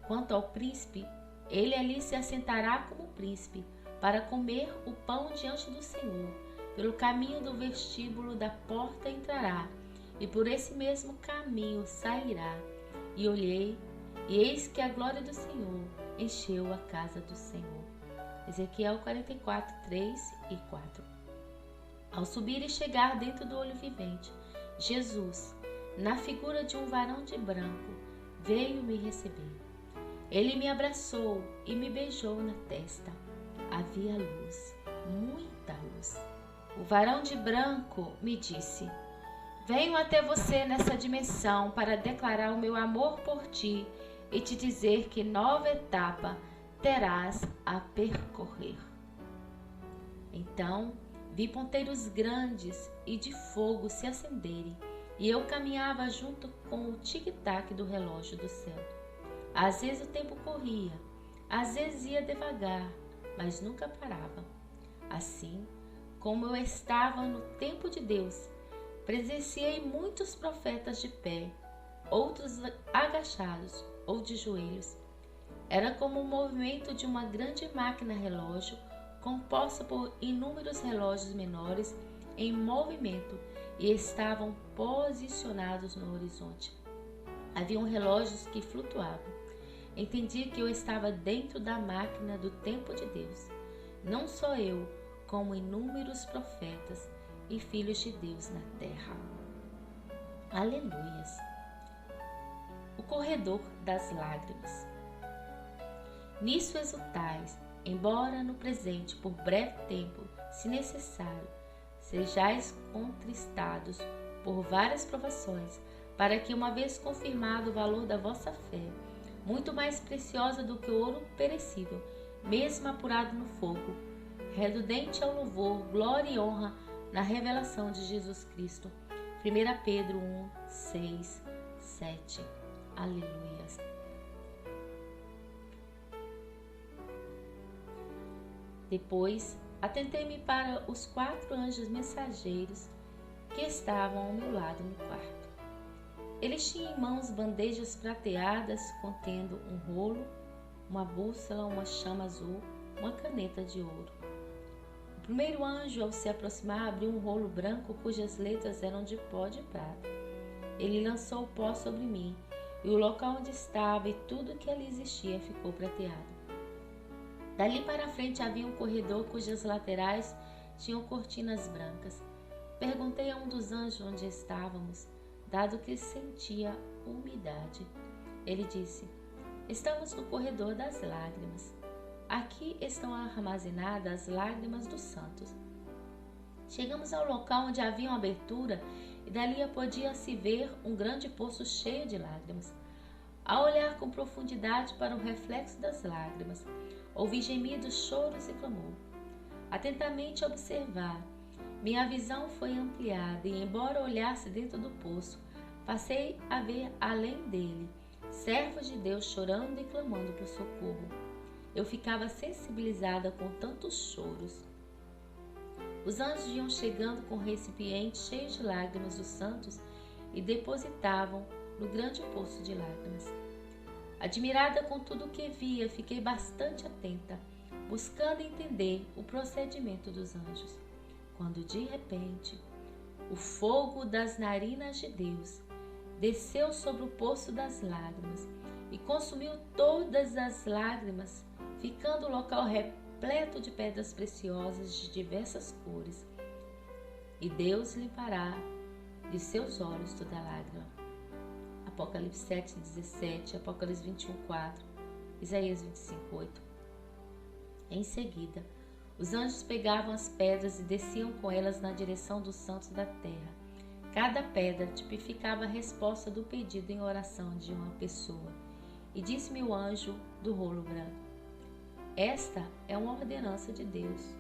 Quanto ao príncipe, ele ali se assentará como príncipe, para comer o pão diante do Senhor. Pelo caminho do vestíbulo da porta entrará, e por esse mesmo caminho sairá. E olhei, e eis que a glória do Senhor encheu a casa do Senhor. Ezequiel 44, 3 e 4. Ao subir e chegar dentro do olho vivente, Jesus, na figura de um varão de branco, veio me receber. Ele me abraçou e me beijou na testa. Havia luz, muita luz. O varão de branco me disse: venho até você nessa dimensão para declarar o meu amor por ti e te dizer que nova etapa terás a percorrer. Então vi ponteiros grandes e de fogo se acenderem, e eu caminhava junto com o tic-tac do relógio do céu. Às vezes o tempo corria, às vezes ia devagar, mas nunca parava. Assim, como eu estava no tempo de Deus, presenciei muitos profetas de pé, outros agachados ou de joelhos. Era como o movimento de uma grande máquina relógio, composta por inúmeros relógios menores em movimento e estavam posicionados no horizonte. Haviam relógios que flutuavam. Entendi que eu estava dentro da máquina do tempo de Deus. Não só eu, como inúmeros profetas e filhos de Deus na terra. Aleluias! O corredor das lágrimas. Nisso exultais, embora no presente, por breve tempo, se necessário, sejais contristados por várias provações, para que, uma vez confirmado o valor da vossa fé, muito mais preciosa do que o ouro perecível, mesmo apurado no fogo, redundante ao louvor, glória e honra na revelação de Jesus Cristo. 1 Pedro 1, 6, 7. Aleluias. Depois, atentei-me para os 4 anjos mensageiros que estavam ao meu lado no quarto. Eles tinham em mãos bandejas prateadas contendo um rolo, uma bússola, uma chama azul, uma caneta de ouro. O primeiro anjo, ao se aproximar, abriu um rolo branco cujas letras eram de pó de prata. Ele lançou o pó sobre mim, e o local onde estava e tudo que ali existia ficou prateado. Dali para frente havia um corredor cujas laterais tinham cortinas brancas. Perguntei a um dos anjos onde estávamos, dado que sentia umidade. Ele disse: estamos no corredor das lágrimas. Aqui estão armazenadas as lágrimas dos santos. Chegamos ao local onde havia uma abertura e dali podia-se ver um grande poço cheio de lágrimas. Ao olhar com profundidade para o reflexo das lágrimas, ouvi gemidos, choros e clamor. Atentamente a observar, minha visão foi ampliada e, embora olhasse dentro do poço, passei a ver além dele servos de Deus chorando e clamando por socorro. Eu ficava sensibilizada com tantos choros. Os anjos iam chegando com recipientes cheios de lágrimas dos santos e depositavam no grande poço de lágrimas. Admirada com tudo o que via, fiquei bastante atenta, buscando entender o procedimento dos anjos, quando de repente o fogo das narinas de Deus desceu sobre o poço das lágrimas e consumiu todas as lágrimas, ficando o local repleto de pedras preciosas de diversas cores. E Deus limpará de seus olhos toda lágrima. Apocalipse 7, 17, Apocalipse 21, 4, Isaías 25, 8. Em seguida, os anjos pegavam as pedras e desciam com elas na direção dos santos da terra. Cada pedra tipificava a resposta do pedido em oração de uma pessoa. E disse-me o anjo do rolo branco: esta é uma ordenança de Deus.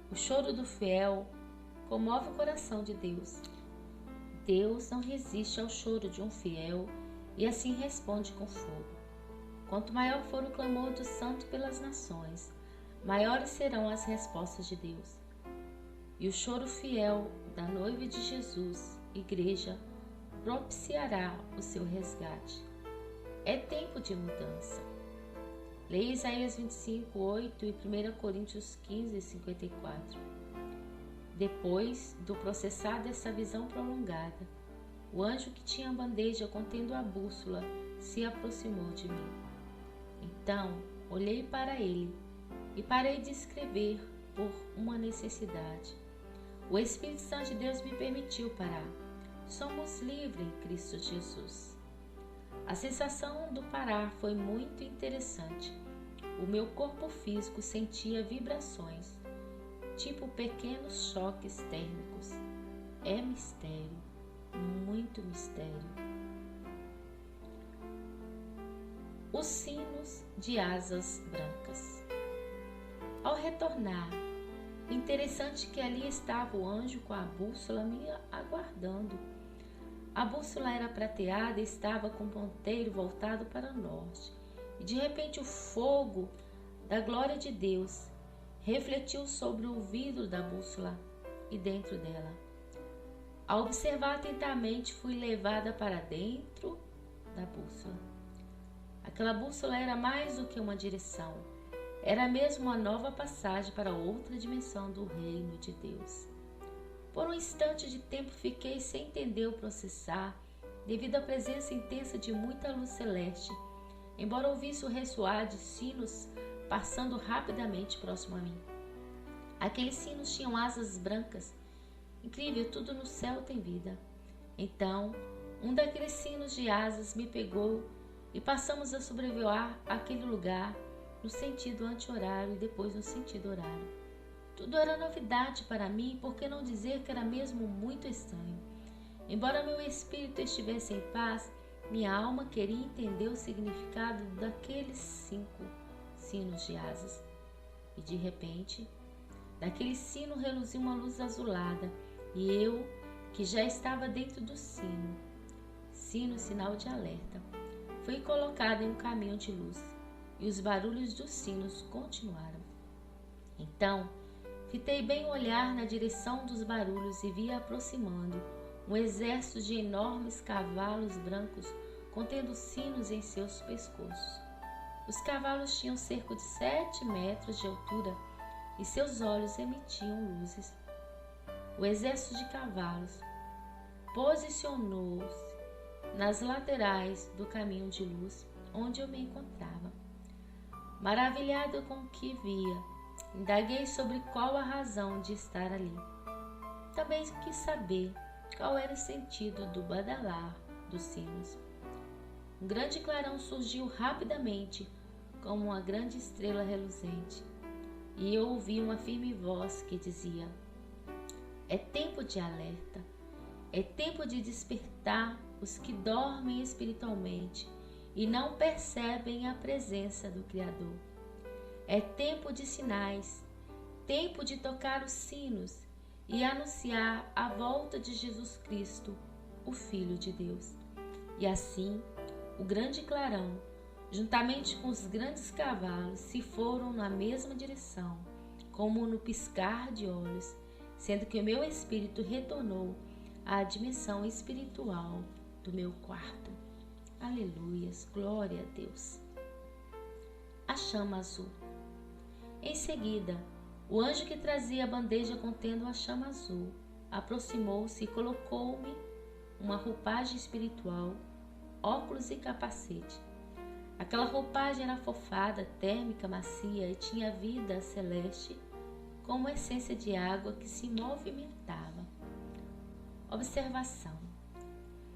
O choro do fiel comove o coração de Deus. Deus não resiste ao choro de um fiel e assim responde com fogo. Quanto maior for o clamor do santo pelas nações, maiores serão as respostas de Deus. E o choro fiel da noiva de Jesus, igreja, propiciará o seu resgate. É tempo de mudança. Leia Isaías 25, 8 e 1 Coríntios 15, 54. Depois do processar dessa visão prolongada, o anjo que tinha a bandeja contendo a bússola se aproximou de mim. Então, olhei para ele e parei de escrever por uma necessidade. O Espírito Santo de Deus me permitiu parar. Somos livres em Cristo Jesus. A sensação do parar foi muito interessante. O meu corpo físico sentia vibrações, tipo pequenos choques térmicos. É mistério, muito mistério. Os sinos de asas brancas. Ao retornar, interessante que ali estava o anjo com a bússola me aguardando. A bússola era prateada e estava com o ponteiro voltado para o norte. E de repente o fogo da glória de Deus refletiu sobre o vidro da bússola e dentro dela. Ao observar atentamente, fui levada para dentro da bússola. Aquela bússola era mais do que uma direção. Era mesmo uma nova passagem para outra dimensão do reino de Deus. Por um instante de tempo fiquei sem entender o processar, devido à presença intensa de muita luz celeste, embora ouvisse o ressoar de sinos passando rapidamente próximo a mim. Aqueles sinos tinham asas brancas. Incrível, tudo no céu tem vida. Então, um daqueles sinos de asas me pegou e passamos a sobrevoar aquele lugar no sentido anti-horário e depois no sentido horário. Tudo era novidade para mim, por que não dizer que era mesmo muito estranho. Embora meu espírito estivesse em paz, minha alma queria entender o significado daqueles 5 sinos de asas. E de repente, daquele sino reluziu uma luz azulada, e eu, que já estava dentro do sino, sinal de alerta, fui colocada em um caminho de luz, e os barulhos dos sinos continuaram. Então, fitei bem o olhar na direção dos barulhos e vi aproximando um exército de enormes cavalos brancos contendo sinos em seus pescoços. Os cavalos tinham cerca de 7 metros de altura e seus olhos emitiam luzes. O exército de cavalos posicionou-se nas laterais do caminho de luz onde eu me encontrava. Maravilhado com o que via, indaguei sobre qual a razão de estar ali. Também quis saber qual era o sentido do badalar dos sinos. Um grande clarão surgiu rapidamente, como uma grande estrela reluzente, e eu ouvi uma firme voz que dizia: é tempo de alerta, é tempo de despertar os que dormem espiritualmente e não percebem a presença do Criador. É tempo de sinais, tempo de tocar os sinos e anunciar a volta de Jesus Cristo, o Filho de Deus. E assim, o grande clarão, juntamente com os grandes cavalos, se foram na mesma direção, como no piscar de olhos, sendo que o meu espírito retornou à dimensão espiritual do meu quarto. Aleluias, glória a Deus. A chama azul. Em seguida, o anjo que trazia a bandeja contendo a chama azul aproximou-se e colocou-me uma roupagem espiritual, óculos e capacete. Aquela roupagem era fofada, térmica, macia e tinha vida celeste, como essência de água que se movimentava. Observação: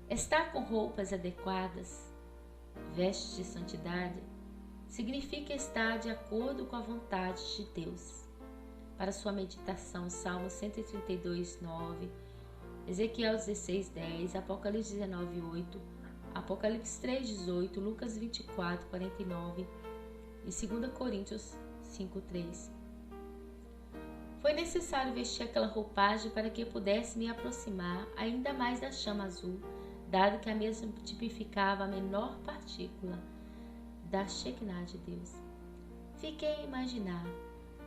estar com roupas adequadas, vestes de santidade, significa estar de acordo com a vontade de Deus. Para sua meditação, Salmo 132, 9, Ezequiel 16, 10, Apocalipse 19, 8, Apocalipse 3, 18, Lucas 24, 49 e 2 Coríntios 5, 3. Foi necessário vestir aquela roupagem para que eu pudesse me aproximar ainda mais da chama azul, dado que a mesma tipificava a menor partícula da Shekinah de Deus. Fiquei a imaginar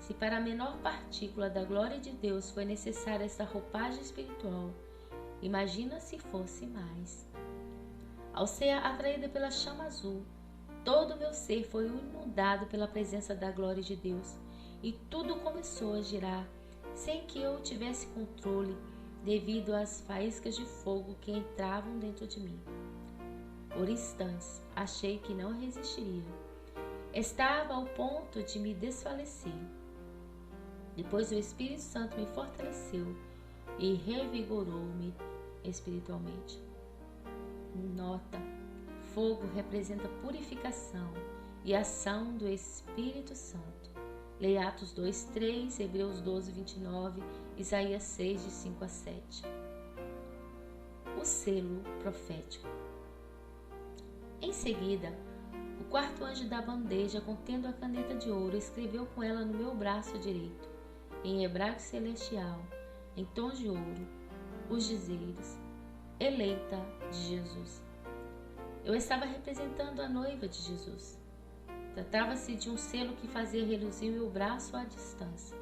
se para a menor partícula da glória de Deus foi necessária essa roupagem espiritual. Imagina se fosse mais. Ao ser atraída pela chama azul, todo o meu ser foi inundado pela presença da glória de Deus e tudo começou a girar sem que eu tivesse controle devido às faíscas de fogo que entravam dentro de mim. Por instantes, achei que não resistiria. Estava ao ponto de me desfalecer. Depois o Espírito Santo me fortaleceu e revigorou-me espiritualmente. Nota: fogo representa purificação e ação do Espírito Santo. Leia Atos 2:3, Hebreus 12:29, Isaías 6, de 5 a 7. O selo profético. Em seguida, o quarto anjo da bandeja, contendo a caneta de ouro, escreveu com ela no meu braço direito, em hebraico celestial, em tons de ouro, os dizeres: eleita de Jesus. Eu estava representando a noiva de Jesus. Tratava-se de um selo que fazia reluzir meu braço à distância.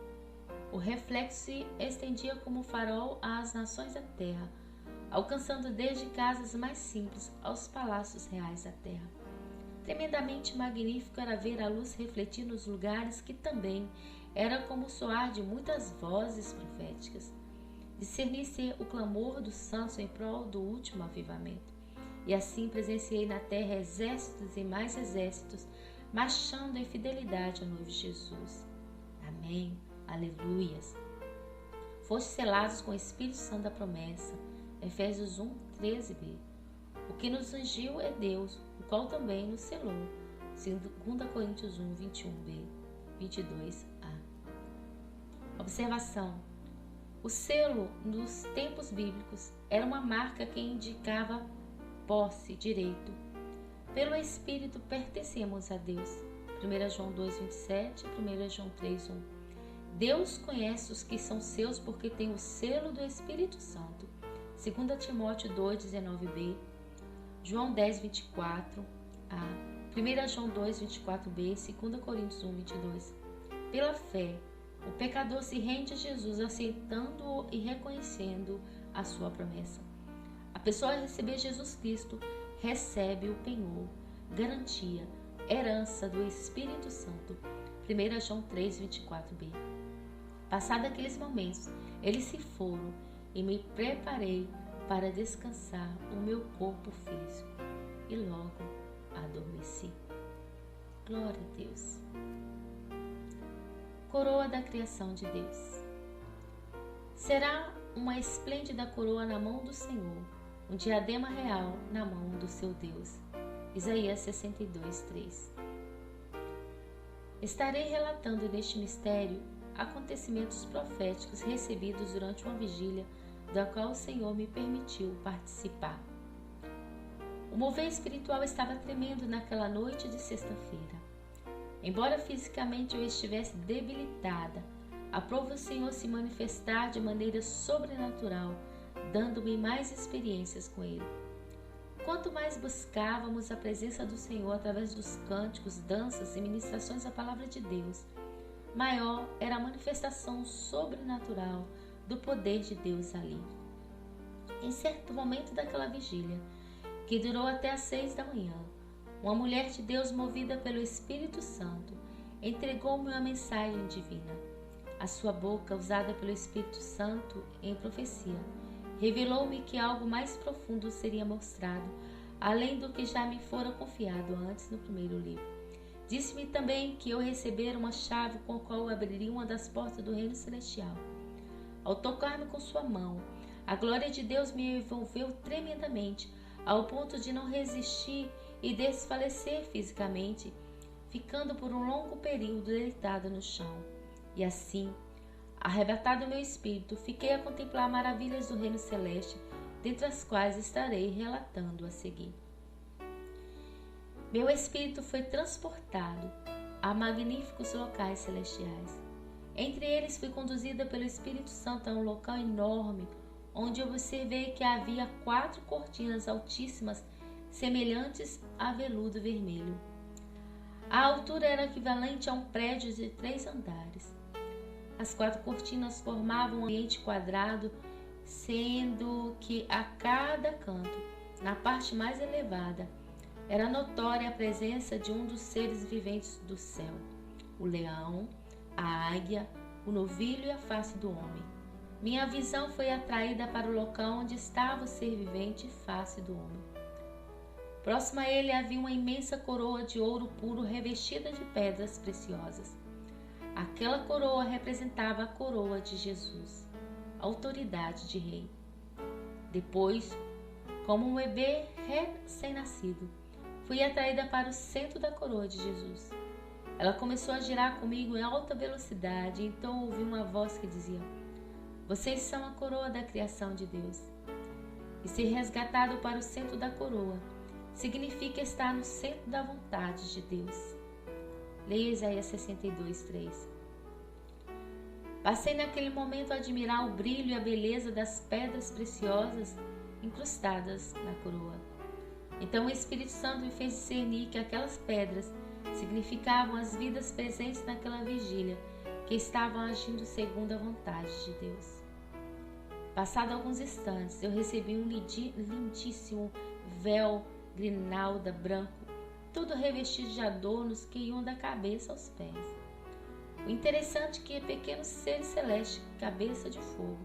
O reflexo se estendia como farol às nações da terra, alcançando desde casas mais simples aos palácios reais da terra. Tremendamente magnífico era ver a luz refletir nos lugares que também era como o soar de muitas vozes proféticas. Discerni-se o clamor dos santos em prol do último avivamento. E assim presenciei na terra exércitos e mais exércitos, marchando em fidelidade ao noivo Jesus. Amém. Aleluias. Foste selados com o Espírito Santo da promessa. Efésios 1:13b. O que nos ungiu é Deus, o qual também nos selou. 2 Coríntios 1:21b, 22a. Observação: o selo nos tempos bíblicos era uma marca que indicava posse, direito. Pelo Espírito pertencemos a Deus. 1 João 2:27, 1 João 3:1. Deus conhece os que são seus porque tem o selo do Espírito Santo. 2 Timóteo 2:19b, João 10:24a, 1 João 2:24b, 2 Coríntios 1:22. Pela fé, o pecador se rende a Jesus, aceitando-o e reconhecendo a sua promessa. A pessoa a receber Jesus Cristo recebe o penhor, garantia, herança do Espírito Santo. 1 João 3:24b. Passados aqueles momentos, eles se foram e me preparei para descansar o meu corpo físico e logo adormeci. Glória a Deus. Coroa da criação de Deus. Será uma esplêndida coroa na mão do Senhor, um diadema real na mão do seu Deus. Isaías 62:3. Estarei relatando neste mistério acontecimentos proféticos recebidos durante uma vigília da qual o Senhor me permitiu participar. O mover espiritual estava tremendo naquela noite de sexta-feira. Embora fisicamente eu estivesse debilitada, aprova o Senhor se manifestar de maneira sobrenatural, dando-me mais experiências com Ele. Quanto mais buscávamos a presença do Senhor através dos cânticos, danças e ministrações da Palavra de Deus, maior era a manifestação sobrenatural do poder de Deus ali. Em certo momento daquela vigília, que durou até às 6 da manhã, uma mulher de Deus movida pelo Espírito Santo entregou-me uma mensagem divina. A sua boca, usada pelo Espírito Santo em profecia, revelou-me que algo mais profundo seria mostrado, além do que já me fora confiado antes no primeiro livro. Disse-me também que eu recebera uma chave com a qual abriria uma das portas do reino celestial. Ao tocar-me com sua mão, a glória de Deus me envolveu tremendamente, ao ponto de não resistir e desfalecer fisicamente, ficando por um longo período deitada no chão. E assim, arrebatado meu espírito, fiquei a contemplar maravilhas do reino celeste, dentre as quais estarei relatando a seguir. Meu espírito foi transportado a magníficos locais celestiais. Entre eles fui conduzida pelo Espírito Santo a um local enorme, onde observei que havia 4 cortinas altíssimas, semelhantes a veludo vermelho. A altura era equivalente a um prédio de 3 andares. As 4 cortinas formavam um ambiente quadrado, sendo que a cada canto, na parte mais elevada, era notória a presença de um dos seres viventes do céu: o leão, a águia, o novilho e a face do homem. Minha visão foi atraída para o local onde estava o ser vivente e face do homem. Próximo a ele havia uma imensa coroa de ouro puro revestida de pedras preciosas. Aquela coroa representava a coroa de Jesus, a autoridade de rei. Depois, como um bebê recém-nascido, fui atraída para o centro da coroa de Jesus. Ela começou a girar comigo em alta velocidade, então ouvi uma voz que dizia: "Vocês são a coroa da criação de Deus." E ser resgatado para o centro da coroa significa estar no centro da vontade de Deus. Leia Isaías 62:3. Passei naquele momento a admirar o brilho e a beleza das pedras preciosas incrustadas na coroa. Então o Espírito Santo me fez discernir que aquelas pedras significavam as vidas presentes naquela vigília, que estavam agindo segundo a vontade de Deus. Passado alguns instantes, eu recebi um lindíssimo véu grinalda branco, todo revestido de adornos que iam da cabeça aos pés. O interessante é que pequenos seres celestes, cabeça de fogo,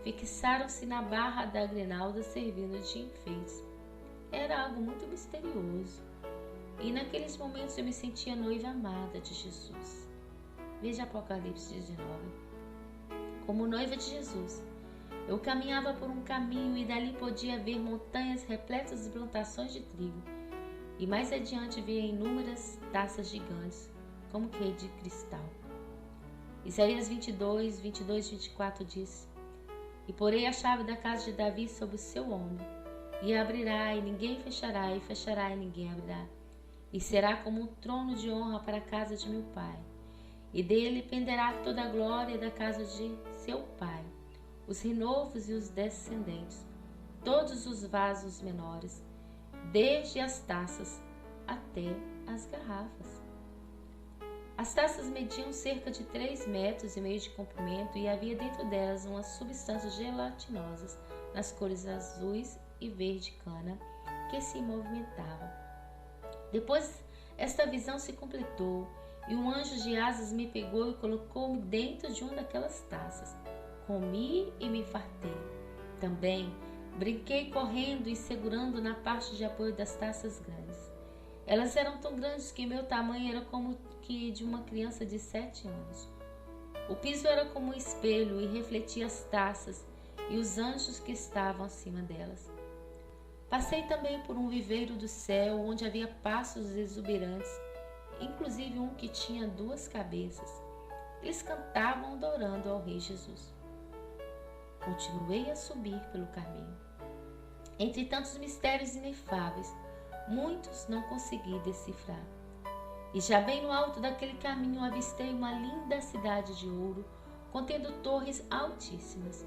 fixaram-se na barra da grinalda servindo de enfeites. Era algo muito misterioso. E naqueles momentos eu me sentia noiva amada de Jesus. Veja Apocalipse 19. Como noiva de Jesus, eu caminhava por um caminho e dali podia ver montanhas repletas de plantações de trigo. E mais adiante via inúmeras taças gigantes, como que de cristal. Isaías 22:24 diz: "E porei a chave da casa de Davi sobre o seu ombro, e abrirá e ninguém fechará, e fechará e ninguém abrirá. E será como um trono de honra para a casa de meu pai. E dele penderá toda a glória da casa de seu pai, os renovos e os descendentes, todos os vasos menores, desde as taças até as garrafas." As taças mediam cerca de 3,5 metros de comprimento e havia dentro delas umas substâncias gelatinosas nas cores azuis e verde cana que se movimentavam. Depois esta visão se completou e um anjo de asas me pegou e colocou-me dentro de uma daquelas taças. Comi e me fartei. Também brinquei correndo e segurando na parte de apoio das taças grandes. Elas eram tão grandes que meu tamanho era como que de uma criança de 7 anos. O piso era como um espelho e refletia as taças e os anjos que estavam acima delas. Passei também por um viveiro do céu, onde havia passos exuberantes, inclusive um que tinha 2 cabeças. Eles cantavam adorando ao Rei Jesus. Continuei a subir pelo caminho. Entre tantos mistérios inefáveis, muitos não consegui decifrar. E já bem no alto daquele caminho avistei uma linda cidade de ouro, contendo torres altíssimas.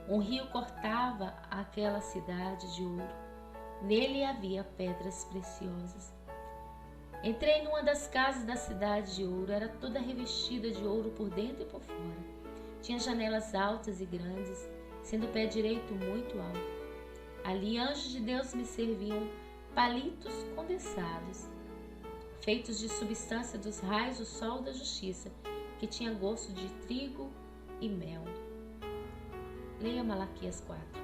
Um rio cortava aquela cidade de ouro. Nele havia pedras preciosas. Entrei numa das casas da cidade de ouro, era toda revestida de ouro por dentro e por fora. Tinha janelas altas e grandes, sendo o pé direito muito alto. Ali anjos de Deus me serviam palitos condensados, feitos de substância dos raios do sol da justiça, que tinha gosto de trigo e mel. Leia Malaquias 4.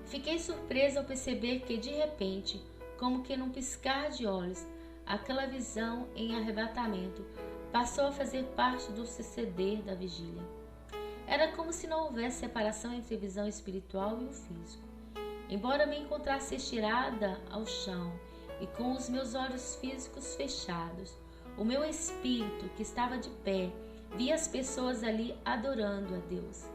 Fiquei surpresa ao perceber que, de repente, como que num piscar de olhos, aquela visão em arrebatamento passou a fazer parte do suceder da vigília. Era como se não houvesse separação entre a visão espiritual e o físico. Embora me encontrasse estirada ao chão e com os meus olhos físicos fechados, o meu espírito, que estava de pé, via as pessoas ali adorando a Deus.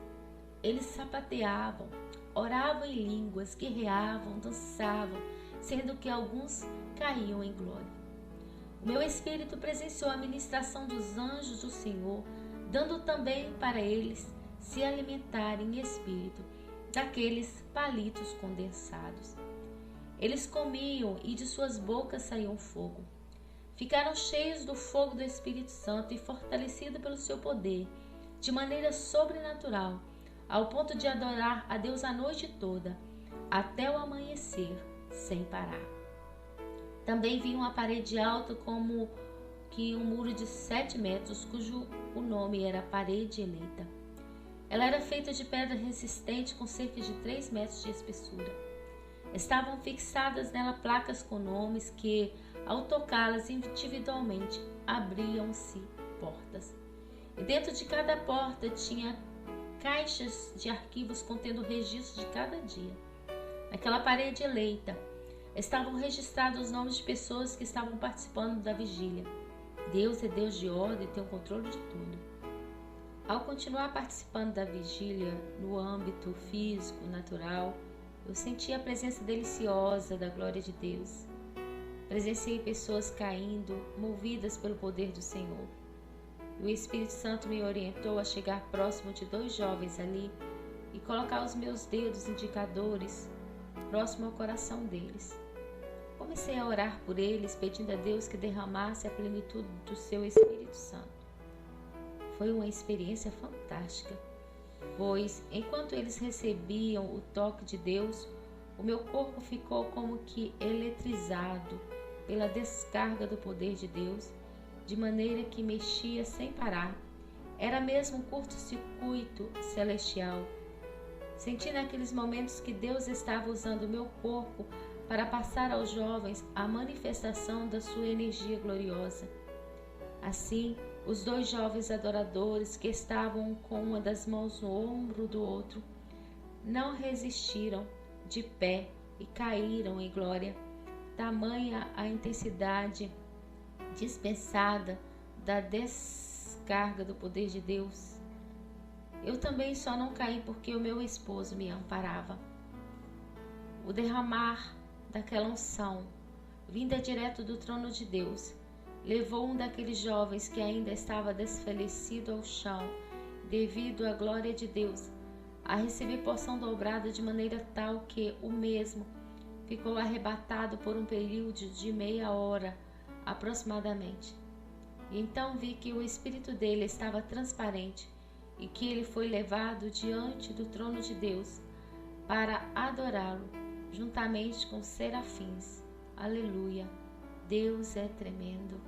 Eles sapateavam, oravam em línguas, guerreavam, dançavam, sendo que alguns caíam em glória. O meu espírito presenciou a ministração dos anjos do Senhor, dando também para eles se alimentarem em espírito daqueles palitos condensados. Eles comiam e de suas bocas saía fogo. ficaram cheios do fogo do Espírito Santo e fortalecidos pelo seu poder, de maneira sobrenatural, ao ponto de adorar a Deus a noite toda, até o amanhecer, sem parar. Também vi uma parede alta como que um muro de 7 metros, cujo o nome era Parede Eleita. Ela era feita de pedra resistente com cerca de 3 metros de espessura. Estavam fixadas nela placas com nomes que, ao tocá-las individualmente, abriam-se portas. E dentro de cada porta tinha caixas de arquivos contendo registros de cada dia. Naquela parede eleita estavam registrados os nomes de pessoas que estavam participando da vigília. Deus é Deus de ordem e tem o controle de tudo. Ao continuar participando da vigília no âmbito físico, natural, eu senti a presença deliciosa da glória de Deus. Presenciei pessoas caindo, movidas pelo poder do Senhor. O Espírito Santo me orientou a chegar próximo de 2 jovens ali e colocar os meus dedos indicadores próximo ao coração deles. Comecei a orar por eles, pedindo a Deus que derramasse a plenitude do seu Espírito Santo. Foi uma experiência fantástica, pois enquanto eles recebiam o toque de Deus, o meu corpo ficou como que eletrizado pela descarga do poder de Deus, de maneira que mexia sem parar. Era mesmo um curto-circuito celestial. Senti naqueles momentos que Deus estava usando o meu corpo para passar aos jovens a manifestação da sua energia gloriosa. Assim, os 2 jovens adoradores que estavam com uma das mãos no ombro do outro não resistiram de pé e caíram em glória. Tamanha a intensidade dispensada da descarga do poder de Deus. Eu também só não caí porque o meu esposo me amparava. O derramar daquela unção, vinda direto do trono de Deus, levou um daqueles jovens que ainda estava desfalecido ao chão, devido à glória de Deus, a receber porção dobrada de maneira tal que o mesmo ficou arrebatado por um período de meia hora, aproximadamente. E então vi que o espírito dele estava transparente e que ele foi levado diante do trono de Deus para adorá-lo, juntamente com os serafins. Aleluia! Deus é tremendo.